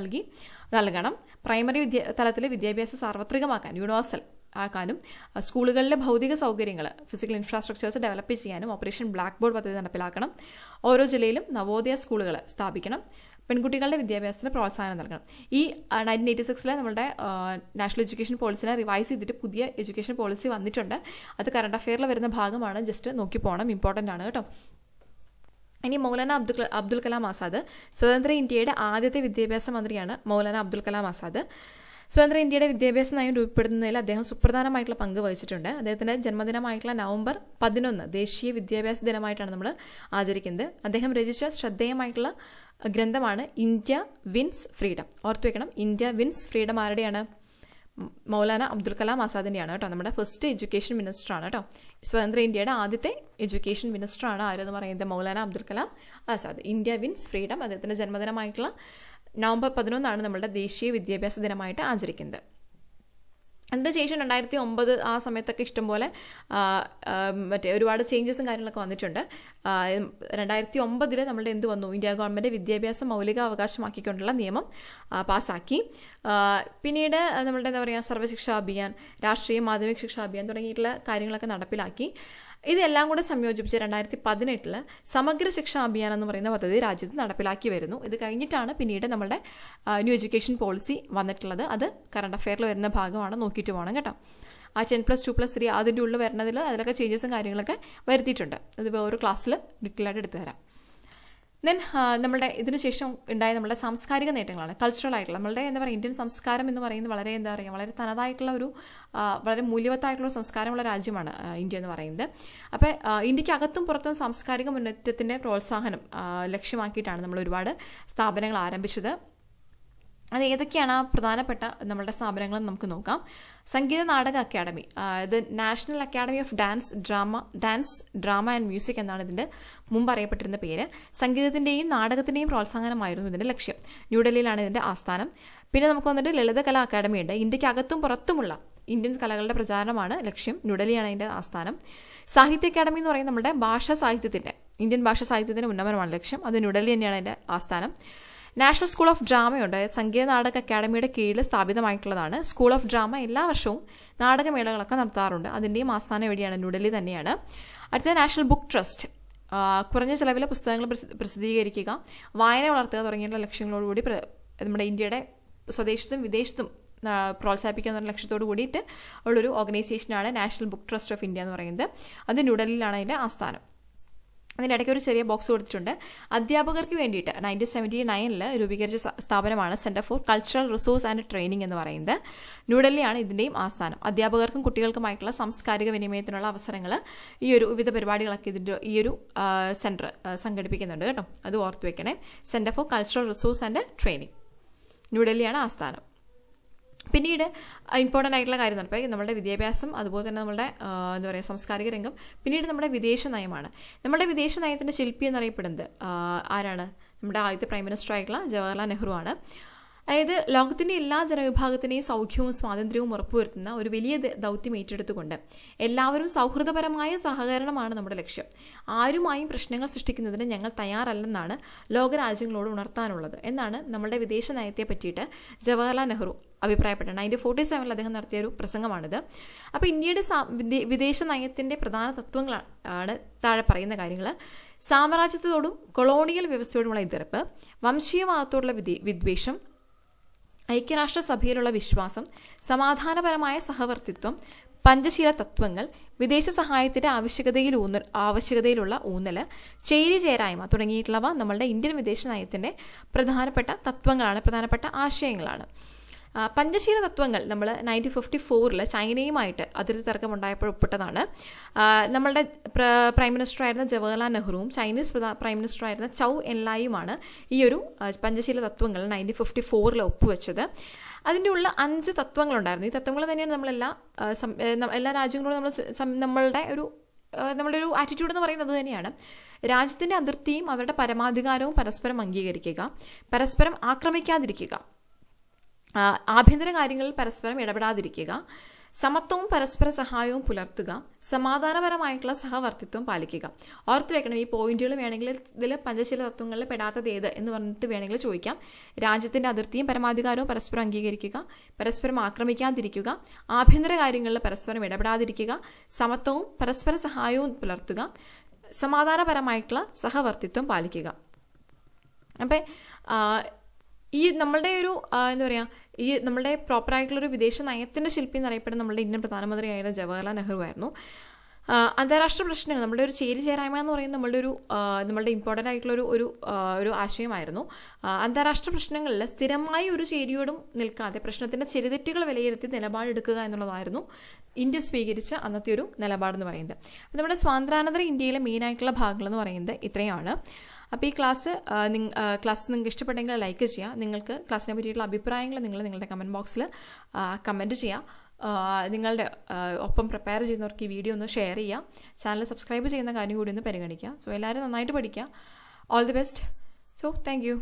നൽകണം. പ്രൈമറി തലത്തിലെ വിദ്യാഭ്യാസം സാർവത്രികമാക്കാൻ യൂണിവേഴ്സൽ ആക്കാനും സ്കൂളുകളിലെ ഭൗതിക സൗകര്യങ്ങൾ ഫിസിക്കൽ ഇൻഫ്രാസ്ട്രക്ചേഴ്സ് ഡെവലപ്പ് ചെയ്യാനും ഓപ്പറേഷൻ ബ്ലാക്ക് ബോർഡ് പദ്ധതി നടപ്പിലാക്കണം. ഓരോ ജില്ലയിലും നവോദയ സ്കൂളുകൾ സ്ഥാപിക്കണം. പെൺകുട്ടികളുടെ വിദ്യാഭ്യാസത്തിന് പ്രോത്സാഹനം നൽകണം. ഈ 1986 നമ്മുടെ നാഷണൽ എഡ്യൂക്കേഷൻ പോളിസിനെ റിവൈസ് ചെയ്തിട്ട് പുതിയ എഡ്യൂക്കേഷൻ പോളിസി വന്നിട്ടുണ്ട്. അത് കറണ്ട് അഫെയറിൽ വരുന്ന ഭാഗമാണ്, ജസ്റ്റ് നോക്കി പോകണം, ഇമ്പോർട്ടൻ്റ് ആണ് കേട്ടോ. ഇനി മൗലാന അബ്ദുൽ കലാം ആസാദ്, സ്വതന്ത്ര ഇന്ത്യയുടെ ആദ്യത്തെ വിദ്യാഭ്യാസ മന്ത്രിയാണ് മൗലാന അബ്ദുൽ കലാം ആസാദ്. സ്വതന്ത്ര ഇന്ത്യയുടെ വിദ്യാഭ്യാസ നയം രൂപപ്പെടുത്തുന്നതിൽ അദ്ദേഹം സുപ്രധാനമായിട്ടുള്ള പങ്ക് വഹിച്ചിട്ടുണ്ട്. അദ്ദേഹത്തിൻ്റെ ജന്മദിനമായിട്ടുള്ള നവംബർ 11 ദേശീയ വിദ്യാഭ്യാസ ദിനമായിട്ടാണ് നമ്മൾ ആചരിക്കുന്നത്. അദ്ദേഹം രചിച്ച ശ്രദ്ധേയമായിട്ടുള്ള ഗ്രന്ഥമാണ് ഇന്ത്യ വിൻസ് ഫ്രീഡം. ഓർത്തു വെക്കണം, ഇന്ത്യ വിൻസ് ഫ്രീഡം ആരുടെയാണ്? മൗലാന അബ്ദുൽ കലാം ആസാദിൻ്റെയാണ് കേട്ടോ. നമ്മുടെ ഫസ്റ്റ് എഡ്യൂക്കേഷൻ മിനിസ്റ്ററാണ് കേട്ടോ. സ്വതന്ത്ര ഇന്ത്യയുടെ ആദ്യത്തെ എഡ്യൂക്കേഷൻ മിനിസ്റ്ററാണ് ആരെന്ന് പറയുന്നത്? Maulana Abdul Kalam Azad. India wins freedom, അദ്ദേഹത്തിൻ്റെ ജന്മദിനമായിട്ടുള്ള നവംബർ 11 നമ്മുടെ ദേശീയ വിദ്യാഭ്യാസ ദിനമായിട്ട് ആചരിക്കുന്നത്. അതിനുശേഷം 2009 ആ സമയത്തൊക്കെ ഇഷ്ടംപോലെ ഒരുപാട് ചേഞ്ചസും കാര്യങ്ങളൊക്കെ വന്നിട്ടുണ്ട്. 2009 നമ്മളുടെ എന്ത് വന്നു? ഇന്ത്യ ഗവൺമെൻറ് വിദ്യാഭ്യാസ മൗലിക അവകാശമാക്കിക്കൊണ്ടുള്ള നിയമം പാസ്സാക്കി. പിന്നീട് നമ്മളുടെ എന്താ പറയുക, സർവ്വശിക്ഷാ അഭിയാൻ, രാഷ്ട്രീയ മാധ്യമിക ശിക്ഷാ അഭിയാൻ തുടങ്ങിയിട്ടുള്ള കാര്യങ്ങളൊക്കെ നടപ്പിലാക്കി. ഇതെല്ലാം കൂടെ സംയോജിപ്പിച്ച് 2018 സമഗ്ര ശിക്ഷാ അഭിയാൻ എന്ന് പറയുന്ന പദ്ധതി രാജ്യത്ത് നടപ്പിലാക്കി വരുന്നു. ഇത് കഴിഞ്ഞിട്ടാണ് പിന്നീട് നമ്മുടെ ന്യൂ എഡ്യൂക്കേഷൻ പോളിസി വന്നിട്ടുള്ളത്. അത് കറണ്ട് അഫെയറിൽ വരുന്ന ഭാഗമാണ്, നോക്കിയിട്ട് പോകണം കേട്ടോ. ആ 10+2+3 അതിൻ്റെ ഉള്ളിൽ വരുന്നതിൽ അതിലൊക്കെ ചേഞ്ചസും കാര്യങ്ങളൊക്കെ വരുത്തിയിട്ടുണ്ട്. അത് വേറൊരു ക്ലാസ്സിൽ ഡീറ്റെയിൽ ആയിട്ട് എടുത്തു തരാം. ദെൻ നമ്മളുടെ ഇതിന് ശേഷം ഉണ്ടായ നമ്മുടെ സാംസ്കാരിക നേട്ടങ്ങളാണ്, കൾച്ചറൽ ആയിട്ടുള്ള നമ്മളുടെ എന്താ പറയുക, ഇന്ത്യൻ സംസ്കാരം എന്ന് പറയുന്നത് വളരെ എന്താ പറയുക, വളരെ തനതായിട്ടുള്ള ഒരു വളരെ മൂല്യവത്തായിട്ടുള്ള സംസ്കാരമുള്ള രാജ്യമാണ് ഇന്ത്യ എന്ന് പറയുന്നത്. അപ്പോൾ ഇന്ത്യക്ക് അകത്തും പുറത്തും സാംസ്കാരിക മുന്നേറ്റത്തിൻ്റെ പ്രോത്സാഹനം ലക്ഷ്യമാക്കിയിട്ടാണ് നമ്മൾ ഒരുപാട് സ്ഥാപനങ്ങൾ ആരംഭിച്ചത്. അത് ഏതൊക്കെയാണ് ആ പ്രധാനപ്പെട്ട നമ്മളുടെ സ്ഥാപനങ്ങളെന്ന് നമുക്ക് നോക്കാം. സംഗീത നാടക അക്കാദമി, ഇത് national academy of dance drama and music എന്നാണ് ഇതിൻ്റെ മുമ്പ് അറിയപ്പെട്ടിരുന്ന പേര്. സംഗീതത്തിൻ്റെയും നാടകത്തിൻ്റെയും പ്രോത്സാഹനമായിരുന്നു ഇതിൻ്റെ ലക്ഷ്യം. ന്യൂഡൽഹിയിലാണ് ഇതിൻ്റെ ആസ്ഥാനം. പിന്നെ നമുക്ക് വന്നിട്ട് ലളിതകലാ അക്കാദമി ഉണ്ട്. ഇന്ത്യക്ക് അകത്തും പുറത്തുമുള്ള ഇന്ത്യൻ കലകളുടെ പ്രചാരണമാണ് ലക്ഷ്യം. ന്യൂഡൽഹിയാണ് അതിൻ്റെ ആസ്ഥാനം. സാഹിത്യ അക്കാദമി എന്ന് പറയുന്നത് നമ്മുടെ ഇന്ത്യൻ ഭാഷാ സാഹിത്യത്തിൻ്റെ ഉന്നമനമാണ് ലക്ഷ്യം. അത് ന്യൂഡൽഹി തന്നെയാണ് അതിൻ്റെ ആസ്ഥാനം. നാഷണൽ സ്കൂൾ ഓഫ് ഡ്രാമയുണ്ട്. സംഗീത നാടക അക്കാദമിയുടെ കീഴിൽ സ്ഥാപിതമായിട്ടുള്ളതാണ്. സ്കൂൾ ഓഫ് ഡ്രാമ എല്ലാ വർഷവും നാടകമേളകളൊക്കെ നടത്താറുണ്ട്. അതിൻ്റെയും ആസ്ഥാനം എവിടെയാണ്? ന്യൂഡൽഹി തന്നെയാണ്. അടുത്തത് നാഷണൽ ബുക്ക് ട്രസ്റ്റ്, കുറഞ്ഞ ചിലവിലെ പുസ്തകങ്ങൾ പ്രസിദ്ധീകരിക്കുക, വായന വളർത്തുക തുടങ്ങിയുള്ള ലക്ഷ്യങ്ങളോടുകൂടി നമ്മുടെ ഇന്ത്യയുടെ സ്വദേശത്തും വിദേശത്തും പ്രോത്സാഹിപ്പിക്കുക എന്ന ലക്ഷ്യത്തോട് കൂടിയിട്ട് ഉള്ളൊരു ഓർഗനൈസേഷനാണ് national book trust of India എന്ന് പറയുന്നത്. അത് ന്യൂഡൽഹിയിലാണ് അതിൻ്റെ ആസ്ഥാനം. അതിനിടയ്ക്ക് ഒരു ചെറിയ ബോക്സ് കൊടുത്തിട്ടുണ്ട്. അധ്യാപകർക്ക് വേണ്ടിയിട്ട് 1979 രൂപീകരിച്ച സ്ഥാപനമാണ് centre for cultural resource and training എന്ന് പറയുന്നത്. ന്യൂഡൽഹിയാണ് ഇതിൻ്റെയും ആസ്ഥാനം. അധ്യാപകർക്കും കുട്ടികൾക്കുമായിട്ടുള്ള സാംസ്കാരിക വിനിമയത്തിനുള്ള അവസരങ്ങൾ ഈ ഒരു വിവിധ പരിപാടികളൊക്കെ ഈ ഒരു സെൻറ്റർ സംഘടിപ്പിക്കുന്നുണ്ട് കേട്ടോ. അത് ഓർത്ത് വെക്കണേ. Centre for cultural resource and training, ന്യൂഡൽഹിയാണ് ആസ്ഥാനം. പിന്നീട് ഇമ്പോർട്ടൻ്റ് ആയിട്ടുള്ള കാര്യം എന്ന് പറഞ്ഞാൽ നമ്മുടെ വിദ്യാഭ്യാസം, അതുപോലെ തന്നെ നമ്മുടെ എന്താ പറയുക സാംസ്കാരിക രംഗം. പിന്നീട് നമ്മുടെ വിദേശ നയമാണ്. നമ്മുടെ വിദേശ നയത്തിൻ്റെ ശില്പി എന്നറിയപ്പെടുന്നത് ആരാണ്? നമ്മുടെ ആദ്യത്തെ പ്രൈം മിനിസ്റ്റർ ആയിട്ടുള്ള ജവഹർലാൽ നെഹ്റു ആണ്. അതായത് ലോകത്തിൻ്റെ എല്ലാ ജനവിഭാഗത്തിനെയും സൗഖ്യവും സ്വാതന്ത്ര്യവും ഉറപ്പുവരുത്തുന്ന ഒരു വലിയ ദൗത്യം ഏറ്റെടുത്തുകൊണ്ട് എല്ലാവരും സൗഹൃദപരമായ സഹകരണമാണ് നമ്മുടെ ലക്ഷ്യം. ആരുമായും പ്രശ്നങ്ങൾ സൃഷ്ടിക്കുന്നതിന് ഞങ്ങൾ തയ്യാറല്ലെന്നാണ് ലോകരാജ്യങ്ങളോട് ഉണർത്താനുള്ളത് എന്നാണ് നമ്മുടെ വിദേശ നയത്തെ പറ്റിയിട്ട് ജവഹർലാൽ നെഹ്റു അഭിപ്രായപ്പെട്ടത്. 1947 അദ്ദേഹം നടത്തിയൊരു പ്രസംഗമാണിത്. അപ്പോൾ ഇന്ത്യയുടെ വിദേശ നയത്തിൻ്റെ പ്രധാന തത്വങ്ങളാണ് താഴെ പറയുന്ന കാര്യങ്ങൾ. സാമ്രാജ്യത്തോടും കൊളോണിയൽ വ്യവസ്ഥയോടുമുള്ള എതിർപ്പ്, വംശീയവാദത്തോടുള്ള വിദ്വേഷം, ഐക്യരാഷ്ട്രസഭയിലുള്ള വിശ്വാസം, സമാധാനപരമായ സഹവർത്തിത്വം, പഞ്ചശീല തത്വങ്ങൾ, വിദേശ സഹായത്തിൻ്റെ ആവശ്യകതയിലുള്ള ഊന്നൽ, ചേരിചേരായ്മ തുടങ്ങിയിട്ടുള്ളവ നമ്മളുടെ ഇന്ത്യൻ വിദേശ നയത്തിൻ്റെ പ്രധാനപ്പെട്ട തത്വങ്ങളാണ്, പ്രധാനപ്പെട്ട ആശയങ്ങളാണ്. പഞ്ചശീല തത്വങ്ങൾ നമ്മൾ 1954 ചൈനയുമായിട്ട് അതിർത്തി തർക്കമുണ്ടായപ്പോൾ ഒപ്പിട്ടതാണ്. നമ്മളുടെ പ്രൈം മിനിസ്റ്ററായിരുന്ന ജവഹർലാൽ നെഹ്റുവും ചൈനീസ് പ്രൈം മിനിസ്റ്ററായിരുന്ന ചൗ എൻലായുമാണ് ഈ ഒരു പഞ്ചശീല തത്വങ്ങൾ 1954 ഒപ്പുവെച്ചത്. അതിൻ്റെ ഉള്ള 5 തത്വങ്ങളുണ്ടായിരുന്നു. ഈ തത്വങ്ങൾ തന്നെയാണ് എല്ലാ രാജ്യങ്ങളോടും നമ്മളുടെ ഒരു ആറ്റിറ്റ്യൂഡ് എന്ന് പറയുന്നത് തന്നെയാണ്. രാജ്യത്തിൻ്റെ അതിർത്തിയും അവരുടെ പരമാധികാരവും പരസ്പരം അംഗീകരിക്കുക, പരസ്പരം ആക്രമിക്കാതിരിക്കുക, ആഭ്യന്തര കാര്യങ്ങളിൽ പരസ്പരം ഇടപെടാതിരിക്കുക, സമത്വവും പരസ്പര സഹായവും പുലർത്തുക, സമാധാനപരമായിട്ടുള്ള സഹവർത്തിത്വം പാലിക്കുക. ഓർത്ത് വെക്കണം, ഈ പോയിന്റുകൾ വേണമെങ്കിൽ ഇതിൽ പഞ്ചശീല തത്വങ്ങളിൽ പെടാത്തത് ഏത് എന്ന് പറഞ്ഞിട്ട് വേണമെങ്കിൽ ചോദിക്കാം. രാജ്യത്തിൻ്റെ അതിർത്തിയും പരമാധികാരവും പരസ്പരം അംഗീകരിക്കുക, പരസ്പരം ആക്രമിക്കാതിരിക്കുക, ആഭ്യന്തര കാര്യങ്ങളിൽ പരസ്പരം ഇടപെടാതിരിക്കുക, സമത്വവും പരസ്പര സഹായവും പുലർത്തുക, സമാധാനപരമായിട്ടുള്ള സഹവർത്തിത്വം പാലിക്കുക. അപ്പം ഈ നമ്മളുടെ ഒരു എന്താ പറയുക, ഈ നമ്മളുടെ പ്രോപ്പറായിട്ടുള്ളൊരു വിദേശ നയത്തിൻ്റെ ശില്പി എന്നറിയപ്പെടുന്ന നമ്മളുടെ ഇന്ത്യൻ പ്രധാനമന്ത്രിയായിരുന്ന ജവഹർലാൽ നെഹ്റു ആയിരുന്നു. അന്താരാഷ്ട്ര പ്രശ്നങ്ങൾ, നമ്മുടെ ഒരു ചേരിചേരായ്മ എന്ന് പറയുന്നത് നമ്മളുടെ ഇമ്പോർട്ടൻ്റ് ആയിട്ടുള്ളൊരു ഒരു ആശയമായിരുന്നു. അന്താരാഷ്ട്ര പ്രശ്നങ്ങളിൽ സ്ഥിരമായി ഒരു ചേരിയോടും നിൽക്കാതെ പ്രശ്നത്തിൻ്റെ ചെറുതെറ്റുകൾ വിലയിരുത്തി നിലപാടെടുക്കുക എന്നുള്ളതായിരുന്നു ഇന്ത്യ സ്വീകരിച്ച അന്നത്തെ ഒരു നിലപാടെന്ന് പറയുന്നത്. അപ്പോൾ നമ്മുടെ സ്വാതന്ത്ര്യാനന്തര ഇന്ത്യയിലെ മെയിനായിട്ടുള്ള ഭാഗങ്ങളെന്ന് പറയുന്നത് ഇത്രയാണ്. അപ്പോൾ ഈ ക്ലാസ് നിങ്ങൾക്ക് ഇഷ്ടപ്പെട്ടെങ്കിൽ ലൈക്ക് ചെയ്യുക. നിങ്ങൾക്ക് ക്ലാസ്സിനെ പറ്റിയിട്ടുള്ള അഭിപ്രായങ്ങൾ നിങ്ങളുടെ കമൻറ്റ് ബോക്സിൽ കമൻറ്റ് ചെയ്യുക. നിങ്ങളുടെ ഒപ്പം പ്രിപ്പയർ ചെയ്യുന്നവർക്ക് ഈ വീഡിയോ ഒന്ന് ഷെയർ ചെയ്യുക. ചാനൽ സബ്സ്ക്രൈബ് ചെയ്യുന്ന കാര്യം കൂടി ഒന്ന് പരിഗണിക്കുക. സോ എല്ലാവരും നന്നായിട്ട് പഠിക്കുക. All the best. So thank you.